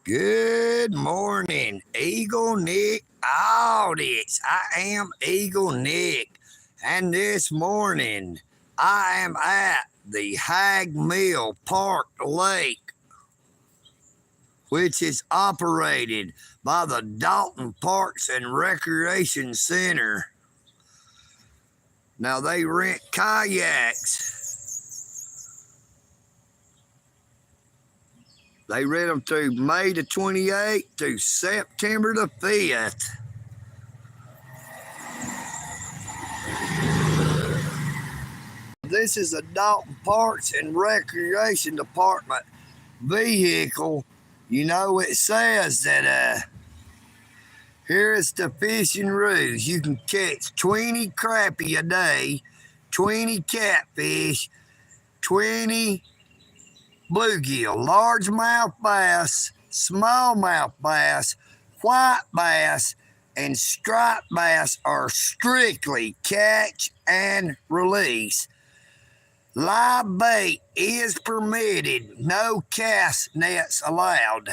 Good morning, EagleNick audience. I am EagleNick, and this morning I am at the HAIG Mill Park Lake, which is operated by the Dalton Parks and Recreation Center. Now they rent kayaks. They rent them through May the 28th to September the 5th. This is a Dalton Parks and Recreation Department vehicle. You know, it says that here is the fishing rules. You can catch 20 crappie a day, 20 catfish, 20 bluegill, largemouth bass, smallmouth bass, white bass, and striped bass are strictly catch and release. Live bait is permitted, no cast nets allowed.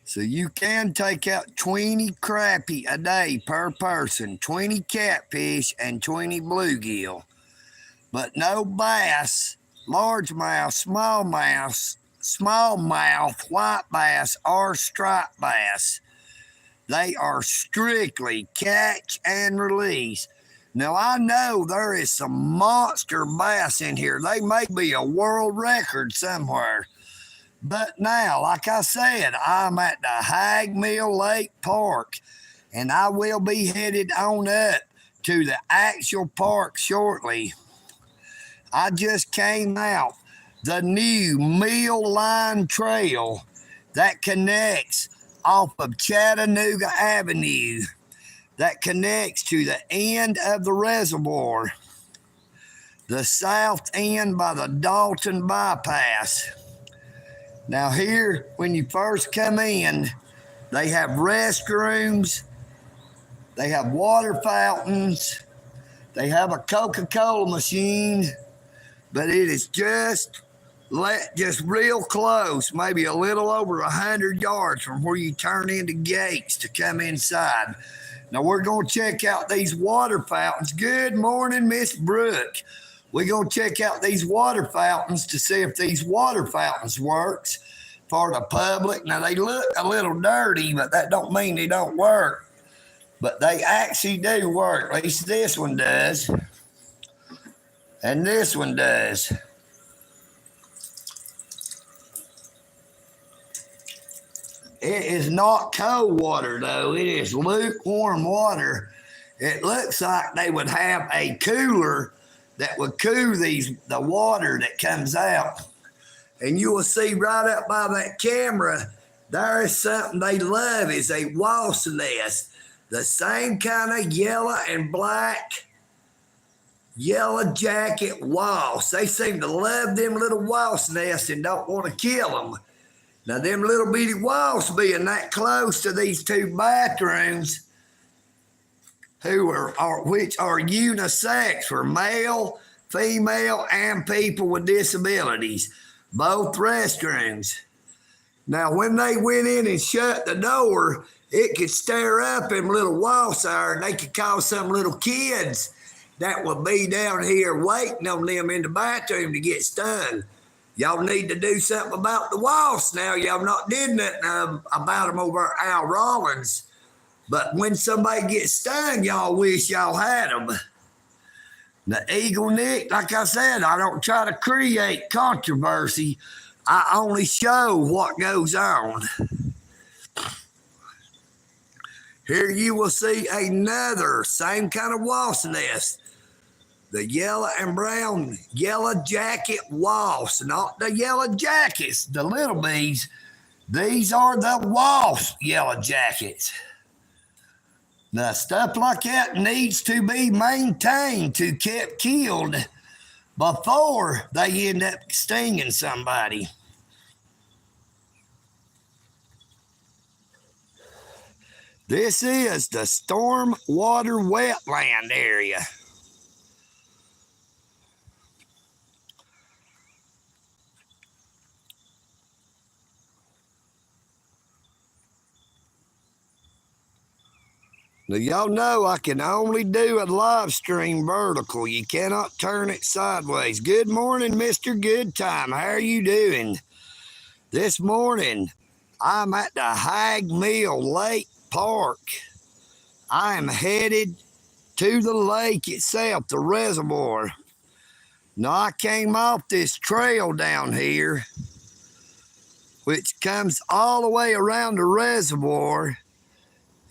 So you can take out 20 crappie a day per person, 20 catfish, and 20 bluegill. But no bass, largemouth, smallmouth, white bass, or striped bass. They are strictly catch and release. Now, I know there is some monster bass in here. They may be a world record somewhere. But now, like I said, I'm at the HAIG Mill Lake Park, and I will be headed on up to the actual park shortly. I just came out the new Mill Line Trail that connects off of Chattanooga Avenue, that connects to the end of the reservoir, the south end by the Dalton bypass. Now here, when you first come in, they have restrooms, they have water fountains, they have a Coca-Cola machine, but it is just real close, maybe a little over 100 yards from where you turn into gates to come inside. Now we're going to check out these water fountains. Good morning, Miss Brooke. We're going to check out these water fountains to see if these water fountains works for the public. Now, they look a little dirty, but that don't mean they don't work. But they actually do work. At least this one does. And this one does. It is not cold water, though. It is lukewarm water. It looks like they would have a cooler that would cool the water that comes out. And you will see right up by that camera, there is something they love, is a wasp nest. The same kind of yellow and black, yellow jacket wasps. They seem to love them little wasp nests and don't want to kill them. Now, them little bitty wasps being that close to these two bathrooms, which are unisex for male, female, and people with disabilities, both restrooms. Now, when they went in and shut the door, it could stir up them little wasps there, and they could cause some little kids that would be down here waiting on them in the bathroom to get stung. Y'all need to do something about the wasps now. Y'all not did nothing about them over at Al Rollins. But when somebody gets stung, y'all wish y'all had them. The EagleNick, like I said, I don't try to create controversy. I only show what goes on. Here you will see another same kind of wasp nest. The yellow and brown yellow jacket wasps, not the yellow jackets, the little bees. These are the wasp yellow jackets. Now, stuff like that needs to be maintained to get killed before they end up stinging somebody. This is the storm water wetland area. Now, y'all know I can only do a live stream vertical. You cannot turn it sideways. Good morning, Mr. Good Time. How are you doing? This morning, I'm at the HAIG Mill Lake Park. I am headed to the lake itself, the reservoir. Now, I came off this trail down here, which comes all the way around the reservoir.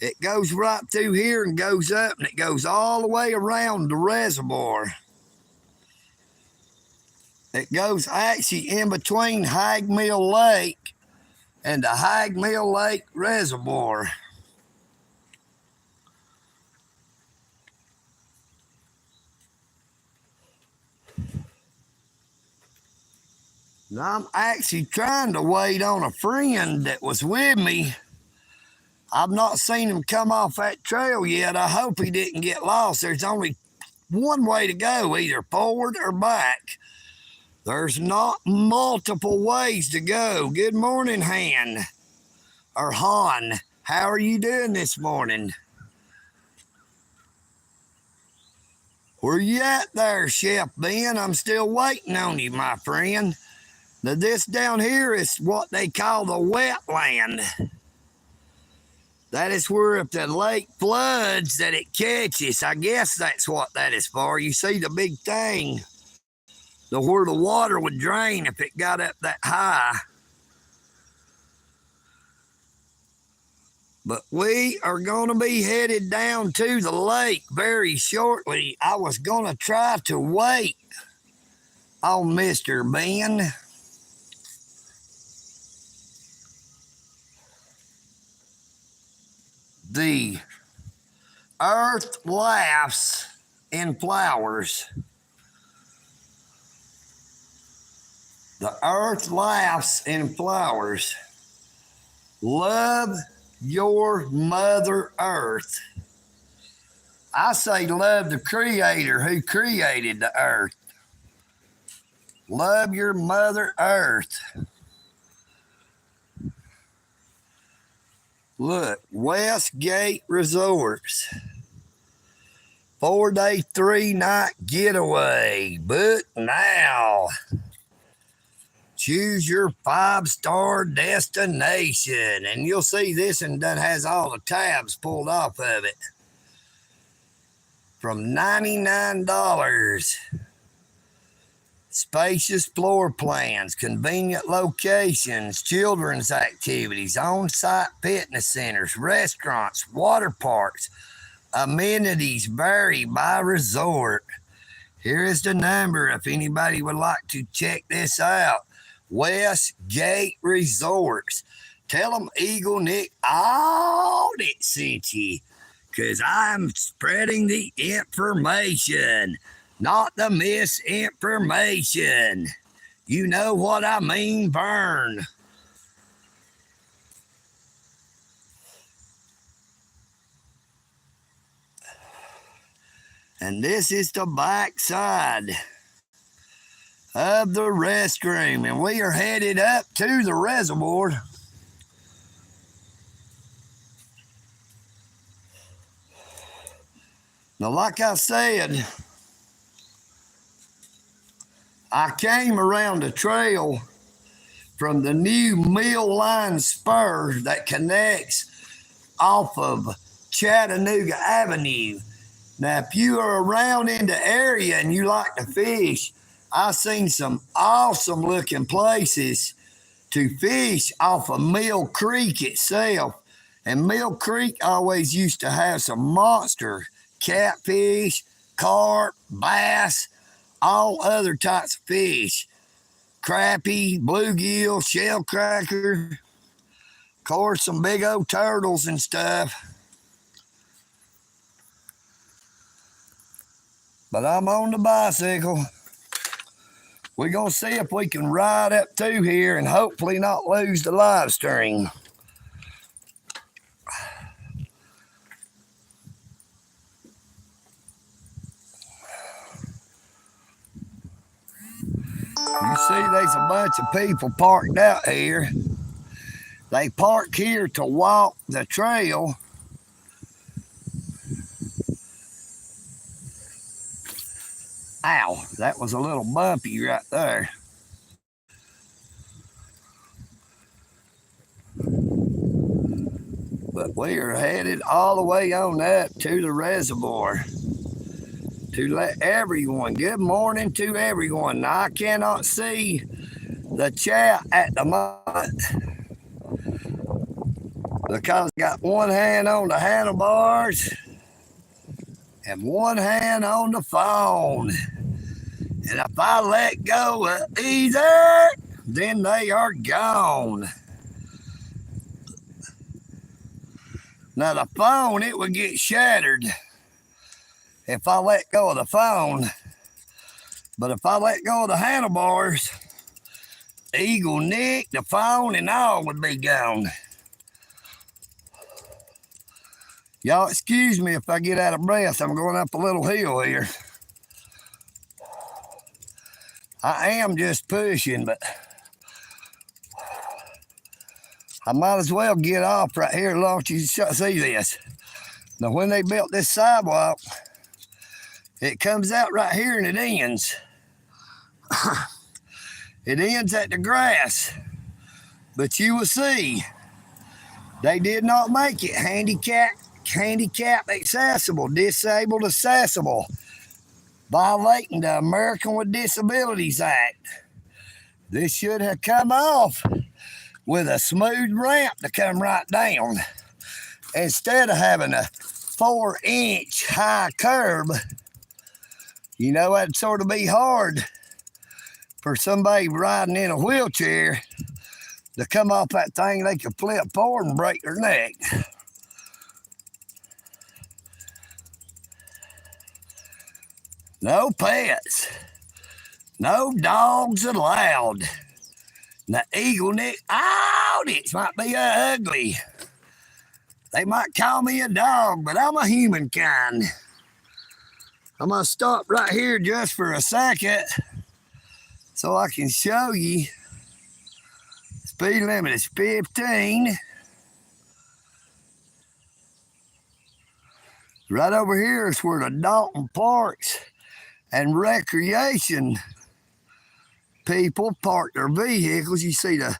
It goes right through here and goes up, and it goes all the way around the reservoir. It goes actually in between HAIG Mill Lake and the HAIG Mill Lake Reservoir. Now, I'm actually trying to wait on a friend that was with me. I've not seen him come off that trail yet. I hope he didn't get lost. There's only one way to go, either forward or back. There's not multiple ways to go. Good morning, Han. Or Han. How are you doing this morning? Where you at there, Chef Ben? I'm still waiting on you, my friend. Now, this down here is what they call the wetland. That is where if the lake floods that it catches. I guess that's what that is for. You see the big thing, where the water would drain if it got up that high. But we are going to be headed down to the lake very shortly. I was going to try to wait on Mr. Ben. The earth laughs in flowers. The earth laughs in flowers. Love your Mother Earth. I say love the Creator who created the earth. Love your Mother Earth. Look, Westgate Resorts. 4-day, 3-night getaway. Book now. Choose your 5-star destination. And you'll see this one done has all the tabs pulled off of it. From $99. Spacious floor plans, convenient locations, children's activities, on-site fitness centers, restaurants, water parks. Amenities vary by resort. Here is the number if anybody would like to check this out. Westgate Resorts. Tell them EagleNick Audit City, because I'm spreading the information, not the misinformation. You know what I mean, Vern. And this is the back side of the restroom, and we are headed up to the reservoir. Now, like I said, I came around the trail from the new Mill Line spur that connects off of Chattanooga Avenue. Now, if you are around in the area and you like to fish, I've seen some awesome looking places to fish off of Mill Creek itself. And Mill Creek always used to have some monster catfish, carp, bass, all other types of fish. Crappie, bluegill, shell cracker, of course, some big old turtles and stuff. But I'm on the bicycle. We're going to see if we can ride up through here and hopefully not lose the live stream. You see there's a bunch of people parked out here. They park here to walk the trail. Ow, that was a little bumpy right there. But we are headed all the way on up to the reservoir to let everyone, good morning to everyone. Now, I cannot see the chat at the moment because I got one hand on the handlebars and one hand on the phone. And if I let go of either, then they are gone. Now the phone, it would get shattered if I let go of the phone. But if I let go of the handlebars, EagleNick, the phone, and all would be gone. Y'all excuse me if I get out of breath. I'm going up a little hill here. I am just pushing, but I might as well get off right here as long as you see this. Now, when they built this sidewalk, it comes out right here and it ends. It ends at the grass. But you will see, they did not make it handicap accessible, disabled accessible, violating the American with Disabilities Act. This should have come off with a smooth ramp to come right down instead of having a 4-inch high curb. You know, that'd sort of be hard for somebody riding in a wheelchair to come off that thing. They could flip forward and break their neck. No pets. No dogs allowed. The EagleNick audits might be ugly. They might call me a dog, but I'm a humankind. I'm going to stop right here just for a second so I can show you. Speed limit is 15. Right over here is where the Dalton Parks and Recreation people park their vehicles. You see the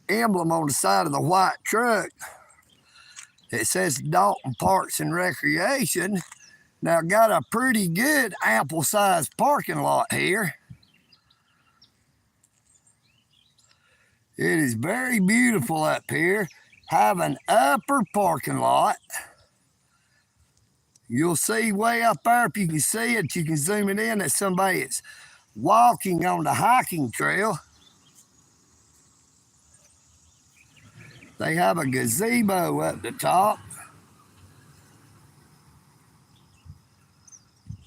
emblem on the side of the white truck. It says Dalton Parks and Recreation. Now, got a pretty good ample-sized parking lot here. It is very beautiful up here. Have an upper parking lot. You'll see way up there, if you can see it, you can zoom it in, that somebody is walking on the hiking trail. They have a gazebo up the top.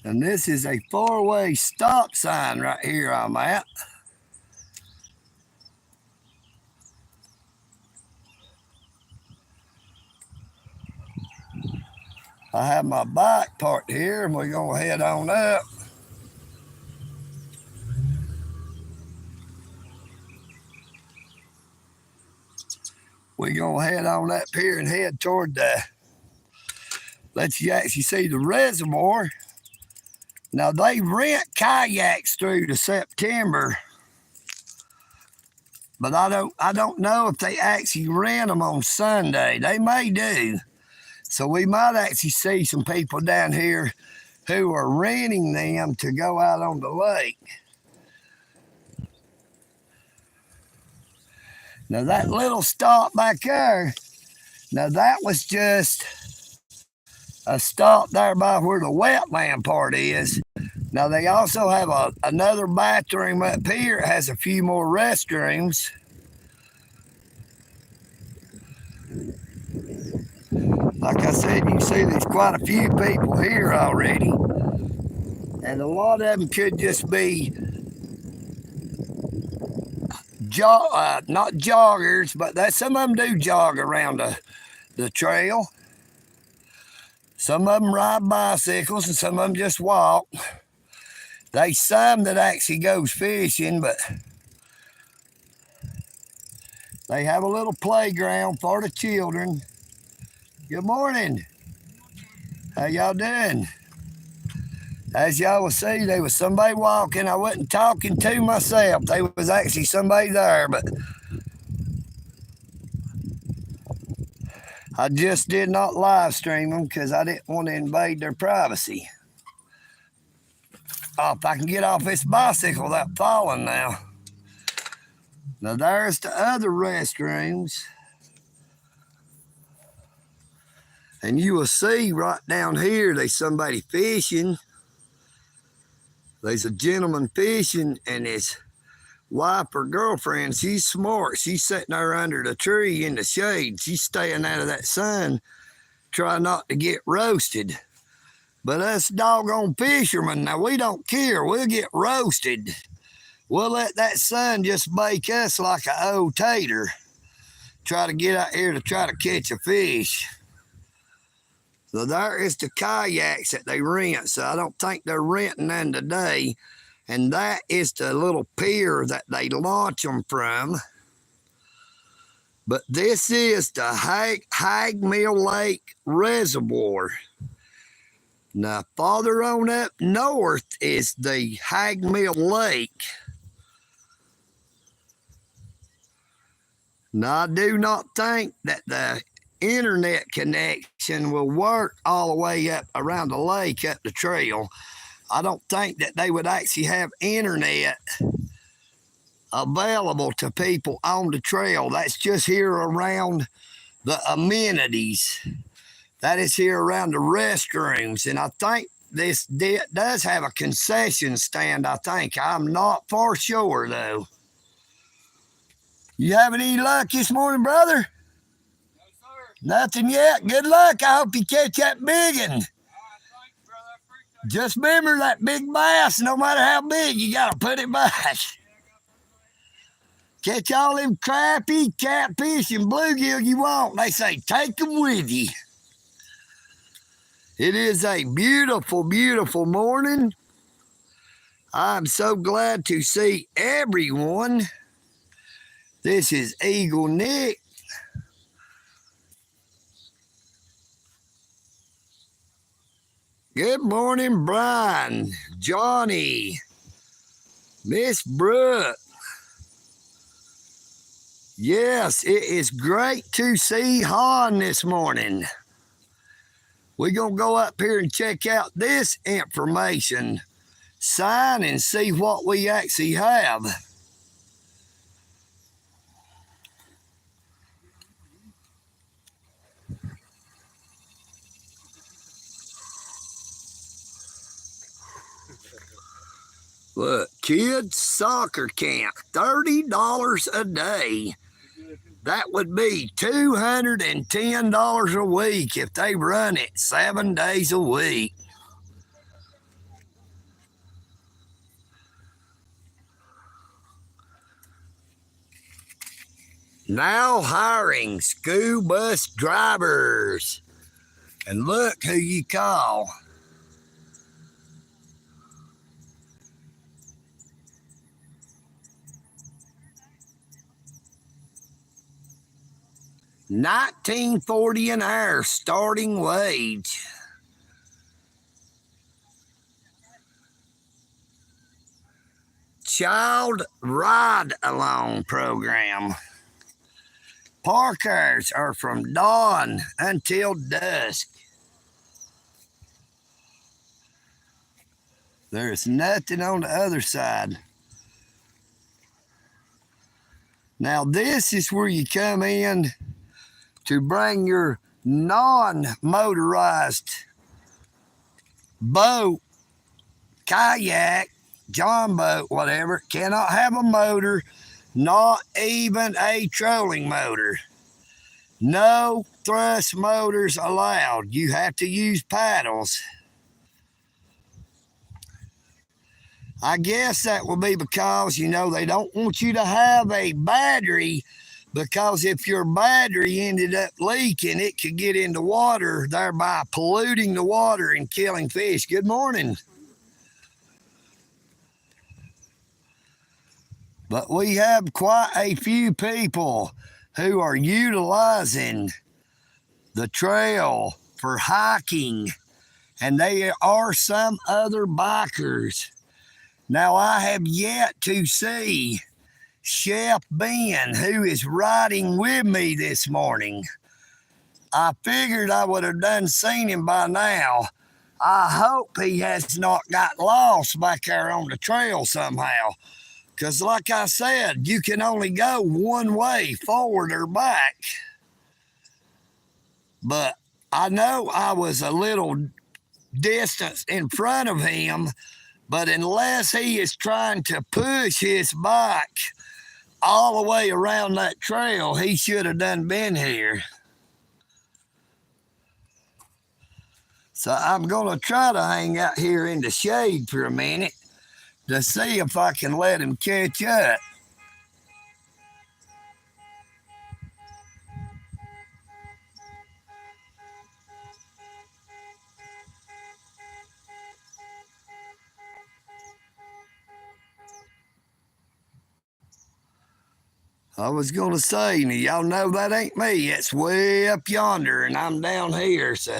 And this is a 4-way stop sign right here I'm at. I have my bike parked here, and we're going to head on up. We're going to head on up here and head toward the, let you actually see the reservoir. Now, they rent kayaks through to September, but I don't know if they actually rent them on Sunday. They may do. So we might actually see some people down here who are renting them to go out on the lake. Now that little stop back there, now that was just a stop there by where the wetland part is. Now they also have another bathroom up here. It has a few more restrooms. Like I said, you see there's quite a few people here already. And a lot of them could just be not joggers, but some of them do jog around the trail. Some of them ride bicycles and some of them just walk. There's some that actually goes fishing, but they have a little playground for the children. Good morning. How y'all doing? As y'all will see, there was somebody walking. I wasn't talking to myself. There was actually somebody there, but I just did not live stream them because I didn't want to invade their privacy. Oh, if I can get off this bicycle without falling now. Now there's the other restrooms. And you will see right down here, there's somebody fishing. There's a gentleman fishing and his wife or girlfriend, she's smart. She's sitting there under the tree in the shade. She's staying out of that sun, trying not to get roasted. But us doggone fishermen, now we don't care. We'll get roasted. We'll let that sun just bake us like an old tater. Try to get out here to try to catch a fish. So there is the kayaks that they rent. So I don't think they're renting them today. And that is the little pier that they launch them from. But this is the HAIG Mill Lake Reservoir. Now, farther on up north is the HAIG Mill Lake. Now, I do not think that the internet connection will work all the way up around the lake, up the trail. I don't think that they would actually have internet available to people on the trail. That's just here around the amenities. That is here around the restrooms. And I think this does have a concession stand, I think. I'm not for sure, though. You having any luck this morning, brother? Nothing yet. Good luck. I hope you catch that big one. Just remember that big bass, no matter how big, you got to put it back. Catch all them crappie, catfish, and bluegill you want. They say take them with you. It is a beautiful, beautiful morning. I'm so glad to see everyone. This is EagleNick. Good morning, Brian, Johnny, Miss Brooke. Yes, it is great to see Han this morning. We're going to go up here and check out this information sign and see what we actually have. Look, kids soccer camp, $30 a day. That would be $210 a week if they run it 7 days a week. Now hiring school bus drivers. And look who you call. $19.40 an hour starting wage. Child ride along program. Park hours are from dawn until dusk. There's nothing on the other side. Now this is where you come in to bring your non-motorized boat, kayak, john boat, whatever. Cannot have a motor, not even a trolling motor. No thrust motors allowed. You have to use paddles. I guess that will be because, you know, they don't want you to have a battery, because if your battery ended up leaking, it could get into water, thereby polluting the water and killing fish. Good morning. But we have quite a few people who are utilizing the trail for hiking and there are some other bikers. Now, I have yet to see Chef Ben, who is riding with me this morning. I figured I would have done seen him by now. I hope he has not got lost back there on the trail somehow. Because like I said, you can only go one way, forward or back. But I know I was a little distance in front of him, but unless he is trying to push his bike all the way around that trail, he should have done been here. So I'm going to try to hang out here in the shade for a minute to see if I can let him catch up. I was going to say, now y'all know that ain't me. It's way up yonder, and I'm down here. So,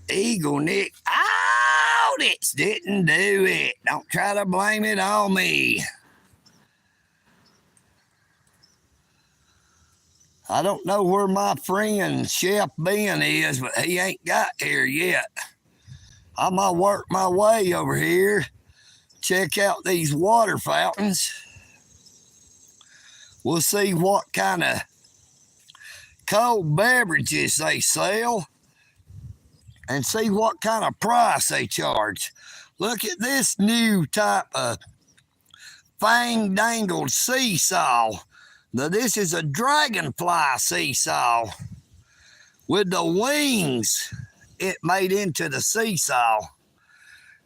EagleNick, it didn't do it. Don't try to blame it on me. I don't know where my friend Chef Ben is, but he ain't got here yet. I'm going to work my way over here, check out these water fountains. We'll see what kind of cold beverages they sell and see what kind of price they charge. Look at this new type of fang-dangled seesaw. Now, this is a dragonfly seesaw with the wings it made into the seesaw.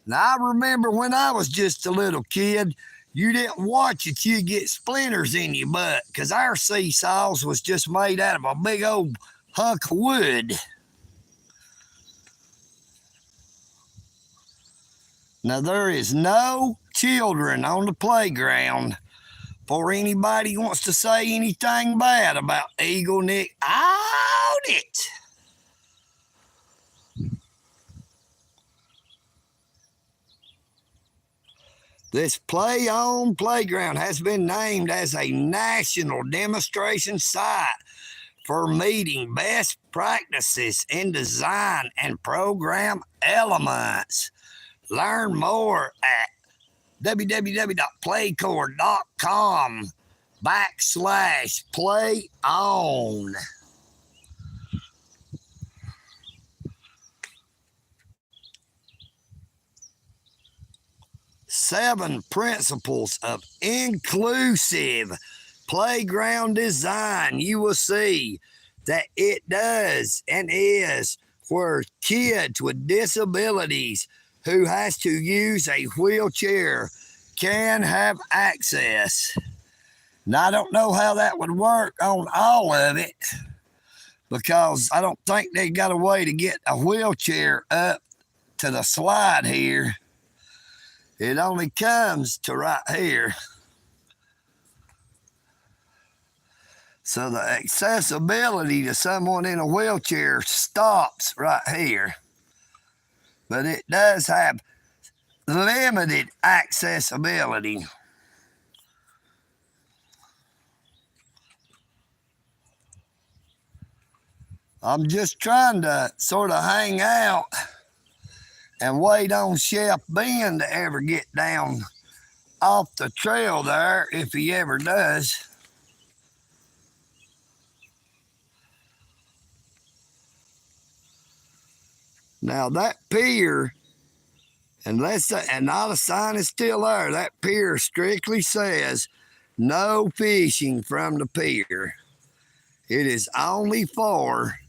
Now, I remember when I was just a little kid, you didn't watch it, you'd get splinters in your butt because our seesaws was just made out of a big old hunk of wood. Now, there is no children on the playground for anybody who wants to say anything bad about EagleNick. Out it! This play-on playground has been named as a national demonstration site for meeting best practices in design and program elements. Learn more at www.playcore.com/playon. 7 principles of inclusive playground design. You will see that it does and is where kids with disabilities who has to use a wheelchair can have access. Now, I don't know how that would work on all of it because I don't think they got a way to get a wheelchair up to the slide here. It only comes to right here. So the accessibility to someone in a wheelchair stops right here. But it does have limited accessibility. I'm just trying to sort of hang out and wait on Chef Ben to ever get down off the trail there, if he ever does. Now that pier, and not a sign is still there, that pier strictly says no fishing from the pier. It is only for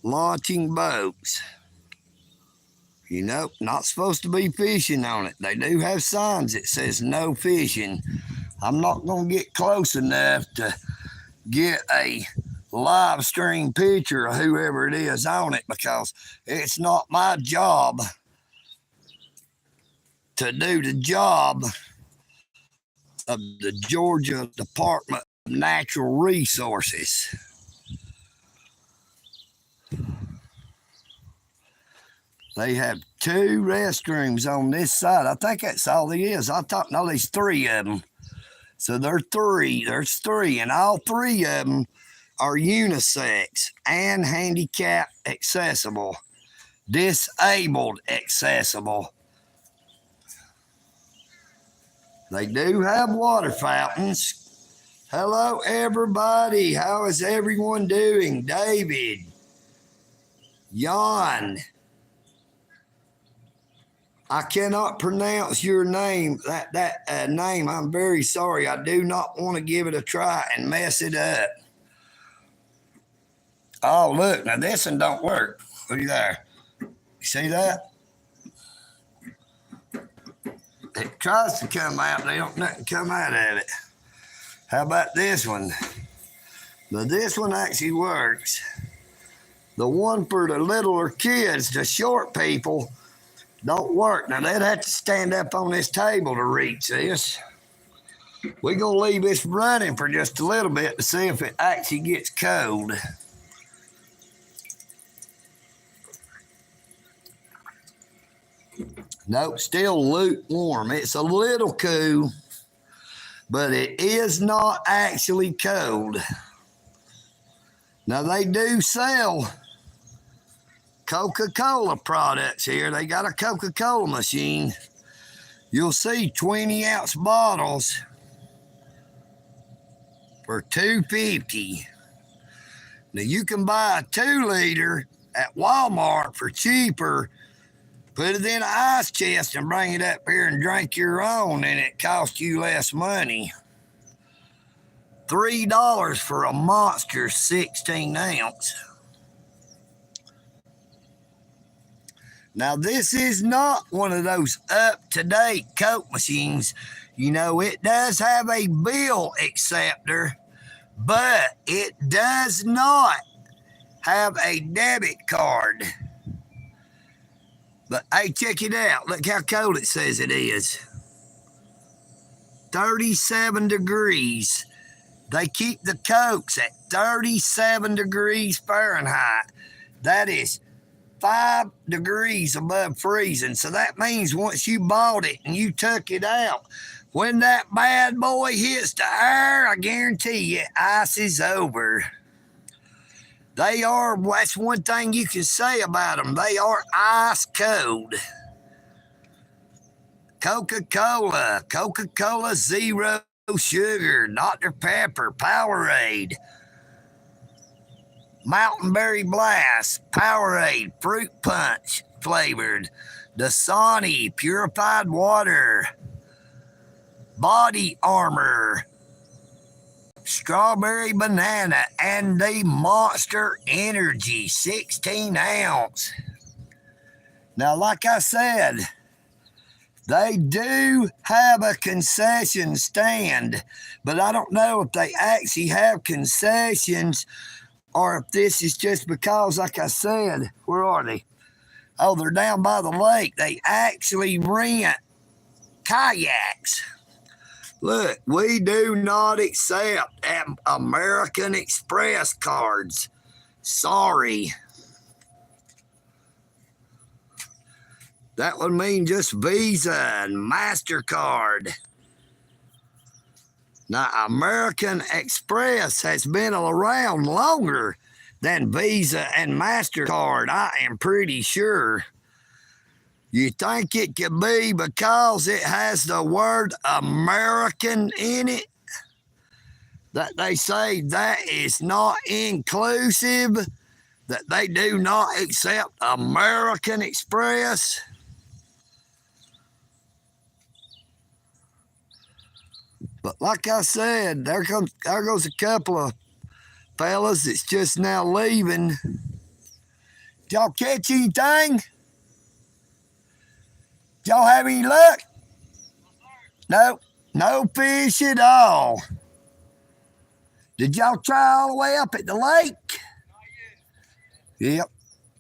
launching boats. You know, not supposed to be fishing on it. They do have signs that says no fishing. I'm not going to get close enough to get a live stream picture of whoever it is on it because it's not my job to do the job of the Georgia Department of Natural Resources. They have 2 restrooms on this side. I think that's all there is. I thought, no, there's 3 of them. So there's 3, and all 3 of them are unisex and handicap accessible, disabled accessible. They do have water fountains. Hello, everybody. How is everyone doing? David, Jan. I cannot pronounce your name, that name. I'm very sorry. I do not want to give it a try and mess it up. Oh, look, now this one don't work. Look at there. You see that? It tries to come out. They don't nothing come out of it. How about this one? Now, this one actually works. The one for the littler kids, the short people, don't work. Now, they'd have to stand up on this table to reach this. We're going to leave this running for just a little bit to see if it actually gets cold. Nope, still lukewarm. It's a little cool, but it is not actually cold. Now, they do sell Coca-Cola products here. They got a Coca-Cola machine. You'll see 20-ounce bottles for $2.50. Now, you can buy a 2-liter at Walmart for cheaper. Put it in an ice chest and bring it up here and drink your own, and it costs you less money. $3 for a monster 16-ounce. Now, this is not one of those up-to-date Coke machines. You know, it does have a bill acceptor, but it does not have a debit card. But, hey, check it out. Look how cold it says it is. 37 degrees. They keep the Cokes at 37 degrees Fahrenheit. That is 5 degrees above freezing. So that means once you bought it and you took it out, when that bad boy hits the air, I guarantee you, ice is over. They are, that's one thing you can say about them. They are ice cold. Coca-Cola, Coca-Cola Zero Sugar, Dr. Pepper, Powerade, Mountain Berry Blast, Powerade, Fruit Punch flavored, Dasani, Purified Water, Body Armor, Strawberry Banana, and the Monster Energy 16-ounce. Now, like I said, they do have a concession stand, but I don't know if they actually have concessions or if this is just because, like I said, where are they? Oh, they're down by the lake. They actually rent kayaks. Look, we do not accept American Express cards. Sorry. That would mean just Visa and MasterCard. Now, American Express has been around longer than Visa and MasterCard, I am pretty sure. You think it could be because it has the word American in it? That they say that is not inclusive? That they do not accept American Express? But like I said, there goes a couple of fellas that's just now leaving. Did y'all catch anything? Did y'all have any luck? No, no fish at all. Did y'all try all the way up at the lake? Yep.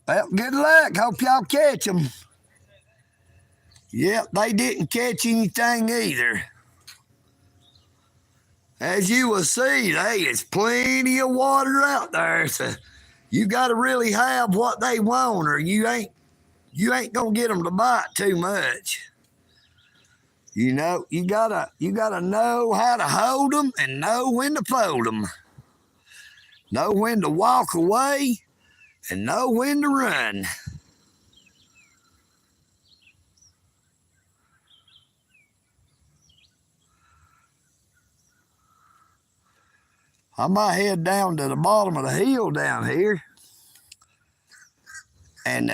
Well, good luck. Hope y'all catch them. Yep, they didn't catch anything either. As you will see, there is plenty of water out there, so you got to really have what they want, or you ain't you ain't gonna get them to bite too much. You know, you gotta know how to hold them and know when to fold them. Know when to walk away and know when to run. I might head down to the bottom of the hill down here, and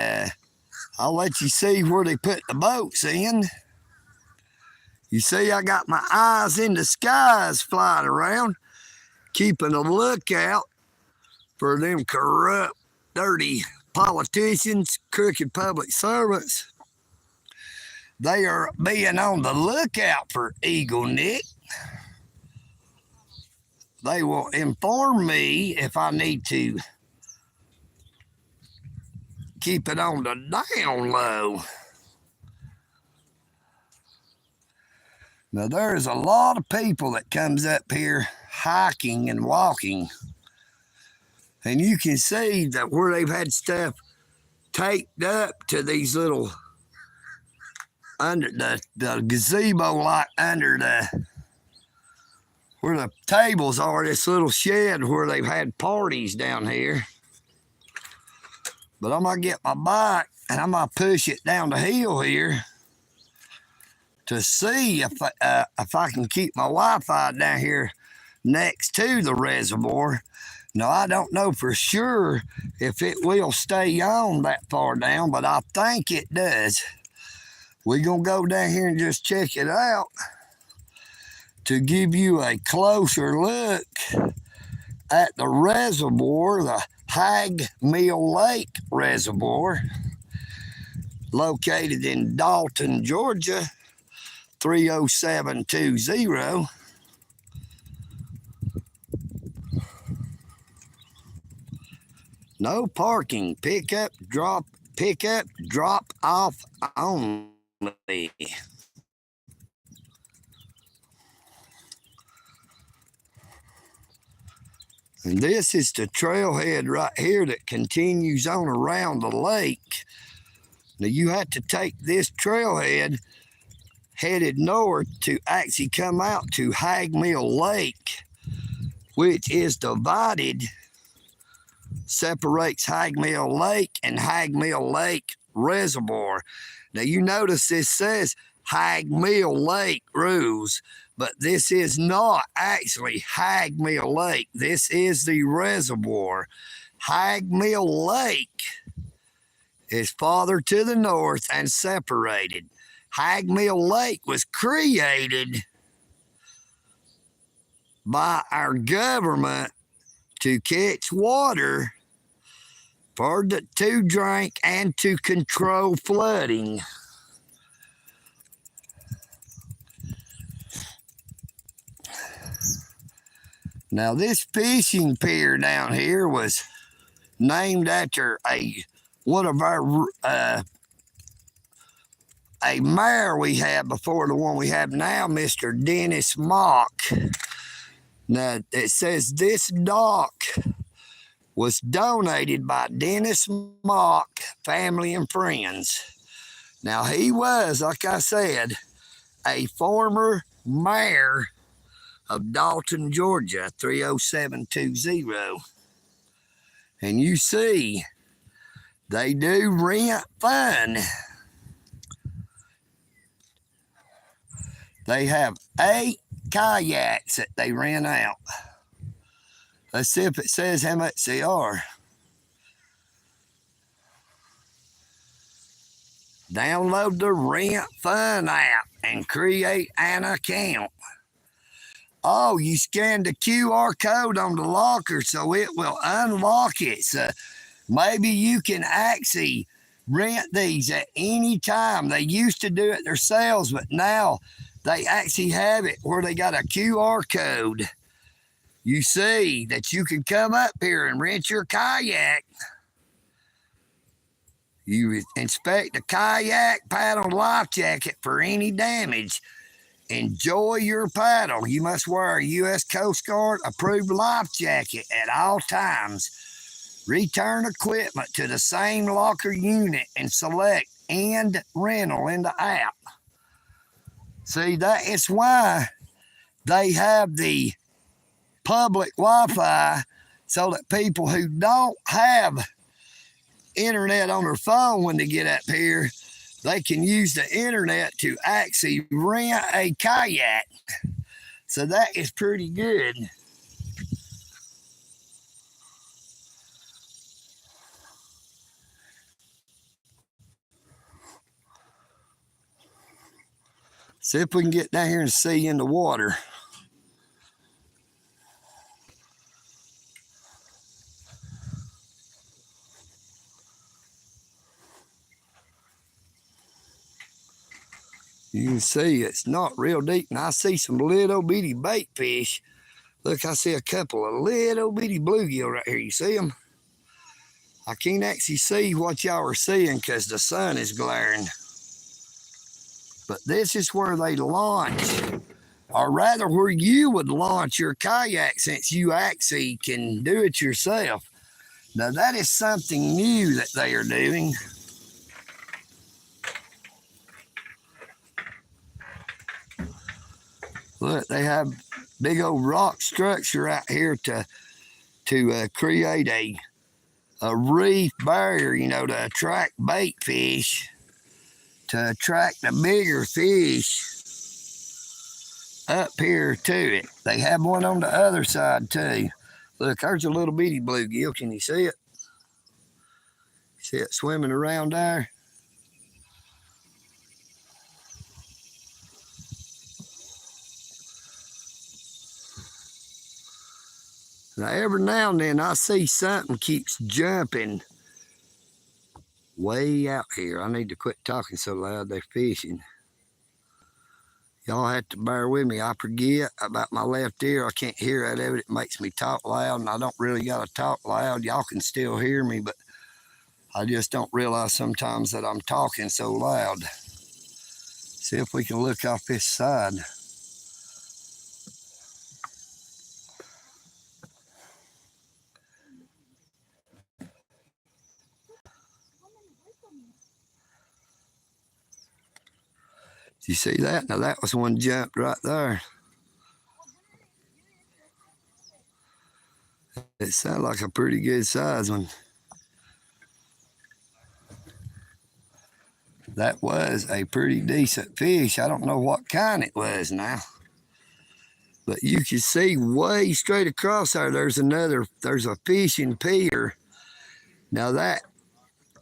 I'll let you see where they put the boats in. You see, I got my eyes in the skies flying around, keeping a lookout for them corrupt, dirty politicians, crooked public servants. They are being on the lookout for EagleNick. They will inform me if I need to keep it on the down low. Now, there's a lot of people that comes up here hiking and walking. And you can see that where they've had stuff taped up to these little, under the gazebo, like under the, where the tables are, this little shed where they've had parties down here. But I'm going to get my bike and I'm going to push it down the hill here to see if I can keep my Wi-Fi down here next to the reservoir. Now, I don't know for sure if it will stay on that far down, but I think it does. We're going to go down here and just check it out to give you a closer look at the reservoir, the HAIG Mill Lake Reservoir, located in DALTON, Georgia, 30720. No parking, pick up, drop off only. And this is the trailhead right here that continues on around the lake. Now you have to take this trailhead headed north to actually come out to HAIG Mill Lake, which is divided, separates HAIG Mill Lake and HAIG Mill Lake Reservoir. Now you notice this says HAIG Mill Lake rules, but this is not actually HAIG Mill Lake. This is the reservoir. HAIG Mill Lake is farther to the north and separated. HAIG Mill Lake was created by our government to catch water to drink and to control flooding. Now, this fishing pier down here was named after one of our a mayor we had before the one we have now, Mr. Dennis Mock. Now, it says this dock was donated by Dennis Mock family and friends. Now, he was, like I said, a former mayor of Dalton, Georgia, 30720. And you see, they do rent fun. They have 8 kayaks that they rent out. Let's see if it says how much they are. Download the Rent Fun app and create an account. Oh, you scan the QR code on the locker so it will unlock it. So maybe you can actually rent these at any time. They used to do it themselves, but now they actually have it where they got a QR code. You see that you can come up here and rent your kayak. You inspect the kayak, paddle, life jacket for any damage. Enjoy your paddle. You must wear a U.S. Coast Guard approved life jacket at all times. Return equipment to the same locker unit and select End Rental in the app. See, that is why they have the public Wi-Fi, so that people who don't have internet on their phone when they get up here, they can use the internet to actually rent a kayak. So that is pretty good. See if we can get down here and see in the water. You can see it's not real deep, and I see some little bitty bait fish. Look, I see a couple of little bitty bluegill right here. You see them? I can't actually see what y'all are seeing because the sun is glaring. But this is where they launch, or rather where you would launch your kayak, since you actually can do it yourself. Now that is something new that they are doing. Look, they have big old rock structure out here to create a reef barrier, you know, to attract bait fish, to attract the bigger fish up here to it. They have one on the other side too. Look, there's a little bitty bluegill. Can you see it? See it swimming around there? Now, every now and then I see something keeps jumping way out here. I need to quit talking so loud. They're fishing. Y'all have to bear with me. I forget about my left ear. I can't hear out of it. It makes me talk loud, and I don't really got to talk loud. Y'all can still hear me, but I just don't realize sometimes that I'm talking so loud. See if we can look off this side. You see that? Now that was one jumped right there. It sounded like a pretty good size one. That was a pretty decent fish. I don't know what kind it was now. But you can see way straight across there, there's a fishing pier. Now that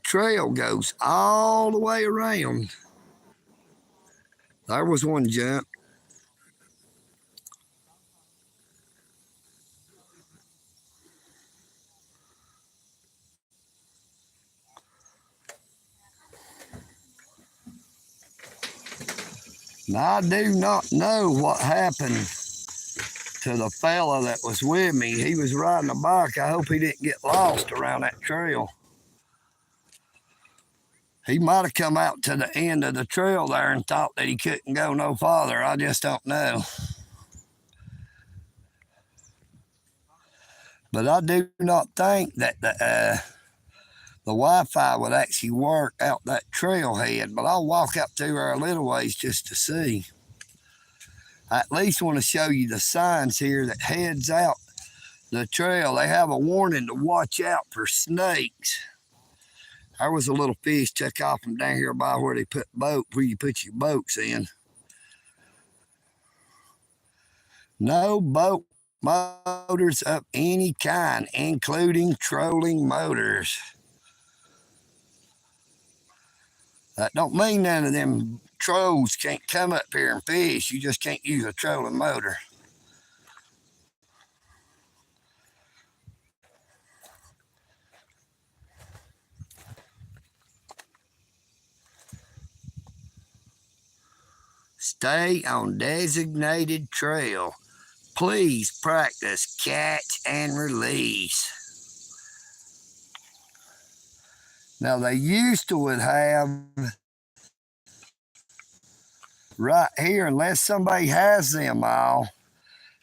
trail goes all the way around. There was one jump. Now, I do not know what happened to the fella that was with me. He was riding a bike. I hope he didn't get lost around that trail. He might have come out to the end of the trail there and thought that he couldn't go no farther. I just don't know. But I do not think that the Wi-Fi would actually work out that trailhead. But I'll walk up through there a little ways just to see. I at least want to show you the signs here that heads out the trail. They have a warning to watch out for snakes. There was a little fish took off from down here by where you put your boats in. No boat motors of any kind, including trolling motors. That don't mean none of them trolls can't come up here and fish. You just can't use a trolling motor. Stay on designated trail. Please practice catch and release. Now they used to would have right here, unless somebody has them all,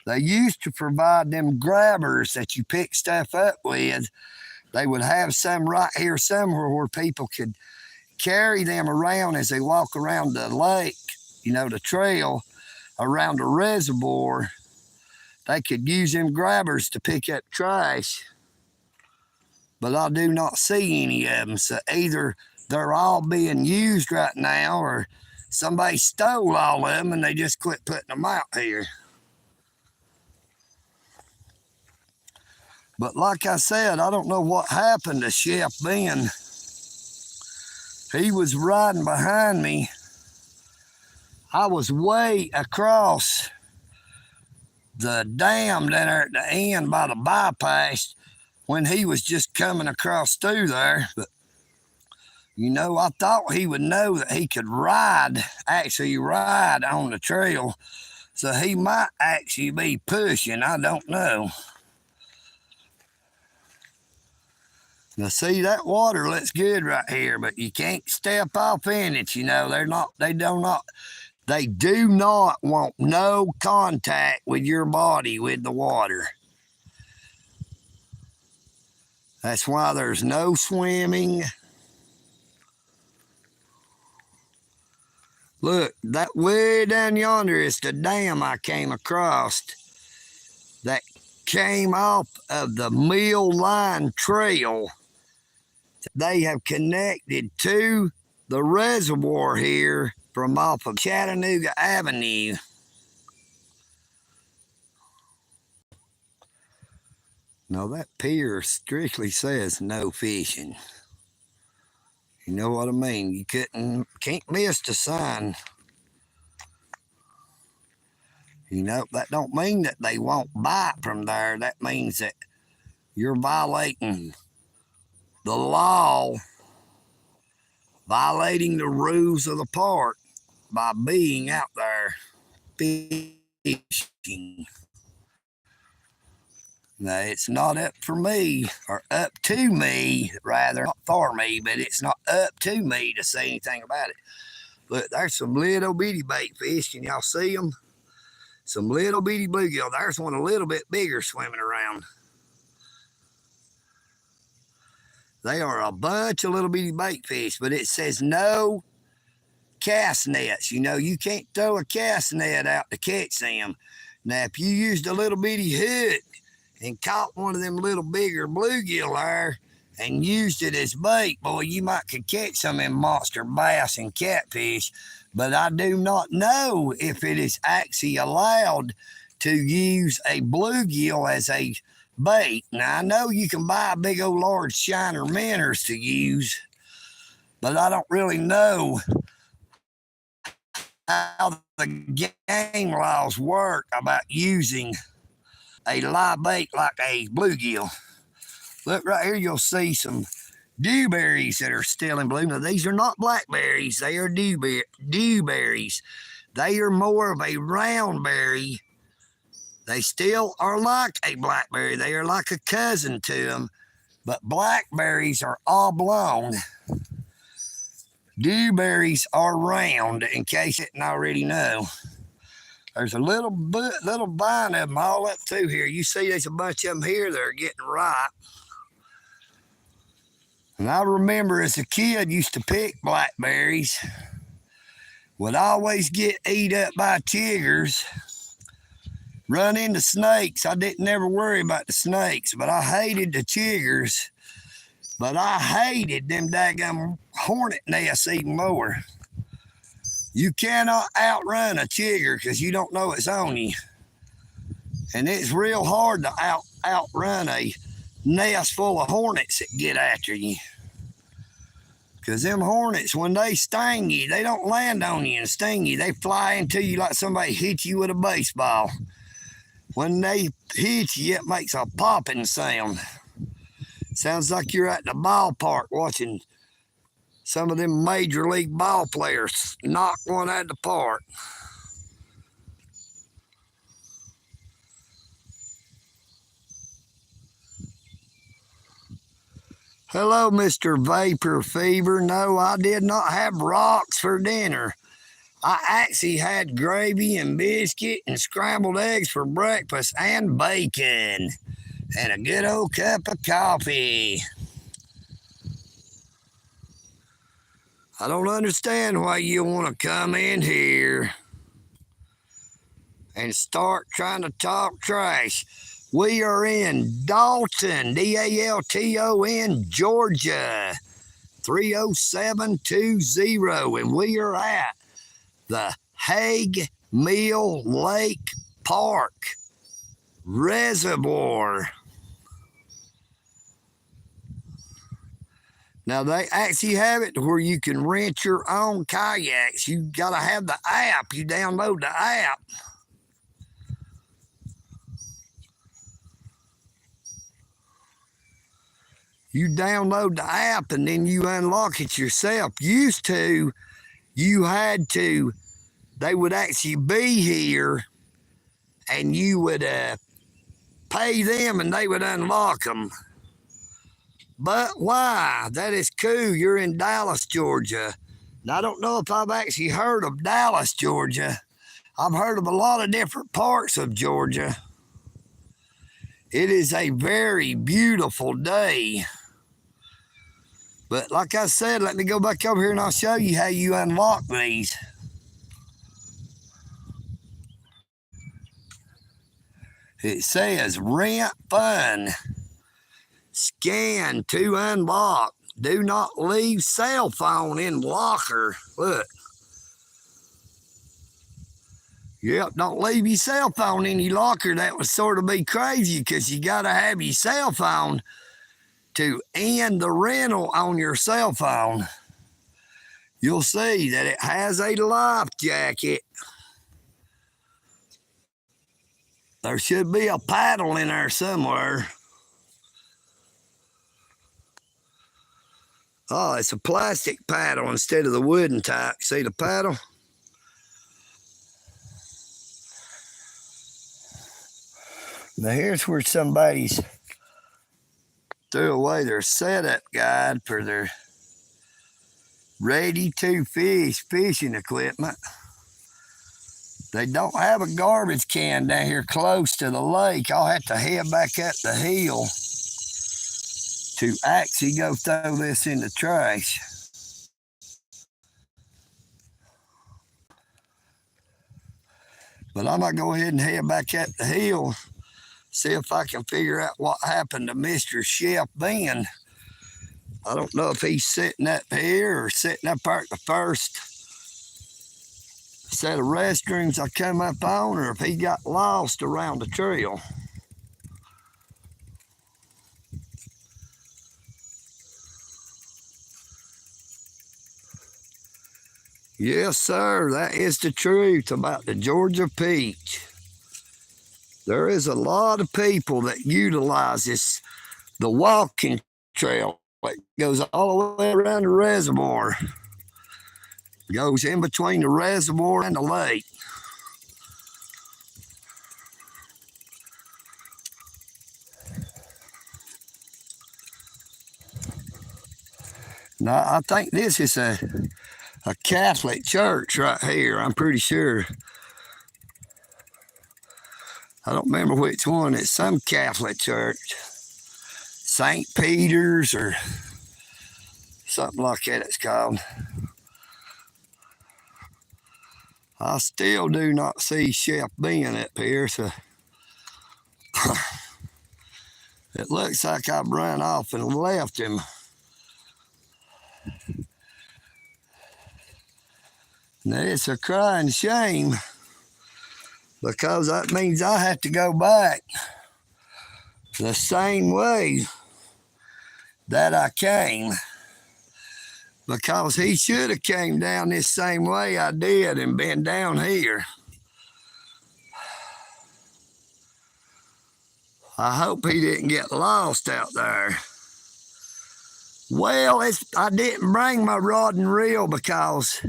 they used to provide them grabbers that you pick stuff up with. They would have some right here somewhere where people could carry them around as they walk around the lake, you know, the trail around the reservoir. They could use them grabbers to pick up trash. But I do not see any of them. So either they're all being used right now or somebody stole all of them and they just quit putting them out here. But like I said, I don't know what happened to Chef Ben. He was riding behind me. I was way across the dam down there at the end by the bypass when he was just coming across through there. But, you know, I thought he would know that he could actually ride on the trail. So he might actually be pushing. I don't know. Now see, that water looks good right here, but you can't step off in it, you know. They do not want no contact with your body with the water. That's why there's no swimming. Look, that way down yonder is the dam I came across that came off of the Mill Line Trail. They have connected to the reservoir here from off of Chattanooga Avenue. Now that pier strictly says no fishing. You know what I mean? You can't miss the sign. You know, that don't mean that they won't bite from there. That means that you're violating the law, violating the rules of the park by being out there fishing. Now, it's not up for me, or up to me, rather, not for me, but it's not up to me to say anything about it. Look, there's some little bitty bait fish. Can y'all see them? Some little bitty bluegill. There's one a little bit bigger swimming around. They are a bunch of little bitty bait fish, but it says no cast nets. You know, you can't throw a cast net out to catch them. Now, if you used a little bitty hook and caught one of them little bigger bluegill there and used it as bait, boy, you might could catch some of them monster bass and catfish. But I do not know if it is actually allowed to use a bluegill as a bait. Now, I know you can buy big old large shiner minnows to use, but I don't really know how the game laws work about using a live bait like a bluegill. Look right here, you'll see some dewberries that are still in bloom. Now, these are not blackberries. They are dewberries. They are more of a round berry. They still are like a blackberry. They are like a cousin to them, but blackberries are oblong. Dewberries are round, in case you didn't already know. There's a little vine of them all up through here. You see there's a bunch of them here that are getting ripe. And I remember as a kid used to pick blackberries. Would always get eat up by chiggers. Run into snakes. I didn't ever worry about the snakes, but I hated the chiggers. But I hated them daggum hornet nests even more. You cannot outrun a chigger because you don't know it's on you. And it's real hard to outrun a nest full of hornets that get after you. Because them hornets, when they sting you, they don't land on you and sting you. They fly into you like somebody hit you with a baseball. When they hit you, it makes a popping sound. Sounds like you're at the ballpark watching some of them major league ball players knock one out of the park. Hello, Mr. Vapor Fever. No, I did not have rocks for dinner. I actually had gravy and biscuit and scrambled eggs for breakfast and bacon and a good old cup of coffee. I don't understand why you want to come in here and start trying to talk trash. We are in Dalton, D-A-L-T-O-N, Georgia, 30720, and we are at the HAIG Mill Lake Park Reservoir. Now, they actually have it where you can rent your own kayaks. You got to have the app. You download the app. You download the app and then you unlock it yourself. Used to, you had to, they would actually be here and you would pay them and they would unlock them. But why? That is cool. You're in Dallas, Georgia. Now, I don't know if I've actually heard of Dallas, Georgia. I've heard of a lot of different parts of Georgia. It is a very beautiful day. But like I said, let me go back over here and I'll show you how you unlock these. It says rent fun. Scan to unlock. Do not leave cell phone in locker. Look. Yep, don't leave your cell phone in your locker. That would sort of be crazy because you got to have your cell phone to end the rental on your cell phone. You'll see that it has a life jacket. There should be a paddle in there somewhere. Oh, it's a plastic paddle instead of the wooden type. See the paddle? Now here's where somebody's threw away their setup guide for their ready-to-fish fishing equipment. They don't have a garbage can down here close to the lake. I'll have to head back up the hill to actually go throw this in the trash. But I'm going to go ahead and head back up the hill, see if I can figure out what happened to Mr. Chef Ben. I don't know if he's sitting up here or sitting up there at the first set of restrooms I come up on, or if he got lost around the trail. Yes, sir, that is the truth about the Georgia peach. There is a lot of people that utilize this, the walking trail that goes all the way around the reservoir. Goes in between the reservoir and the lake. Now, I think this is a Catholic church right here, I'm pretty sure. I don't remember which one. It's some Catholic church. St. Peter's or something like that it's called. I still do not see Chef Ben up here, so it looks like I've run off and left him. Now, it's a crying shame because that means I have to go back the same way that I came, because he should have came down this same way I did and been down here. I hope he didn't get lost out there. Well, I didn't bring my rod and reel because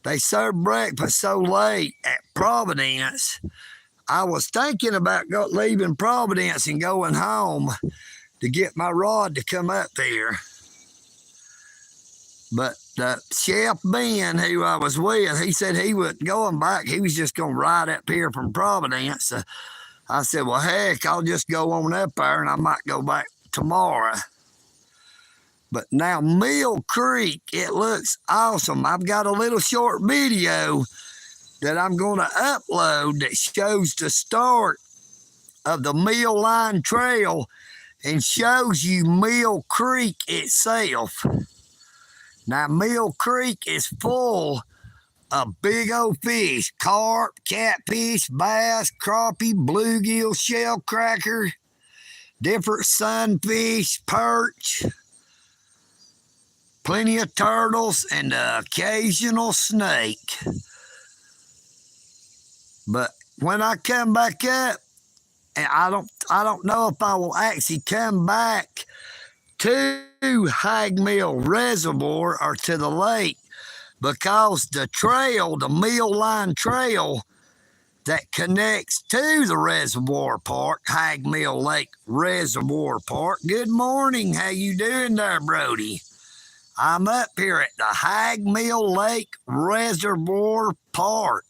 they served breakfast so late at Providence. I was thinking about leaving Providence and going home to get my rod to come up here. But Chef Ben, who I was with, he said he wasn't going back. He was just going to ride up here from Providence. I said, well, heck, I'll just go on up there and I might go back tomorrow. But now Mill Creek, it looks awesome. I've got a little short video that I'm going to upload that shows the start of the Mill Line Trail and shows you Mill Creek itself. Now, Mill Creek is full of big old fish: carp, catfish, bass, crappie, bluegill, shellcracker, different sunfish, perch, plenty of turtles, and the occasional snake. But when I come back up, and I don't know if I will actually come back to HAIG Mill Reservoir or to the lake, because the trail, the Mill Line Trail that connects to the reservoir park, HAIG Mill Lake Reservoir Park. Good morning. How you doing there, Brody? I'm up here at the HAIG Mill Lake Reservoir Park.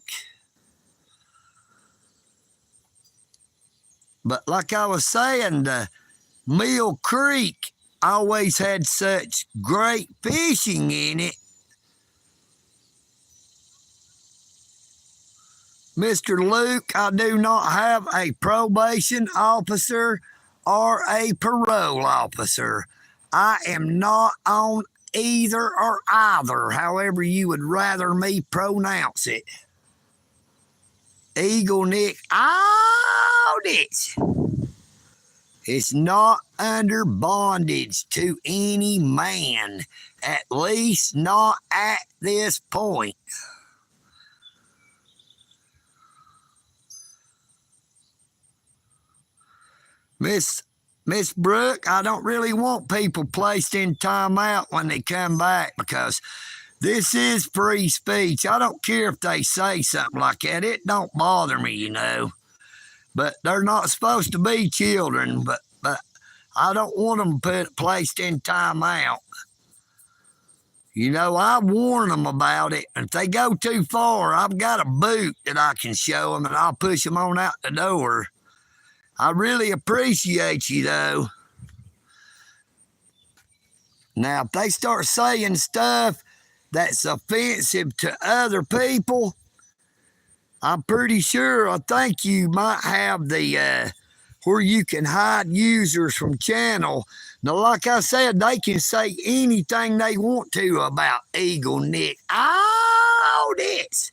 But like I was saying, the Mill Creek always had such great fishing in it. Mr. Luke, I do not have a probation officer or a parole officer. I am not on either or either, however you would rather me pronounce it. EagleNick audit. It's not under bondage to any man, at least not at this point. Miss Brooke, I don't really want people placed in timeout when they come back, because this is free speech. I don't care if they say something like that. It don't bother me, you know. But they're not supposed to be children, but I don't want them placed in timeout. You know, I warn them about it. If they go too far, I've got a boot that I can show them, and I'll push them on out the door. I really appreciate you, though. Now, if they start saying stuff that's offensive to other people, I'm pretty sure, I think you might have the, where you can hide users from channel. Now, like I said, they can say anything they want to about EagleNick audits.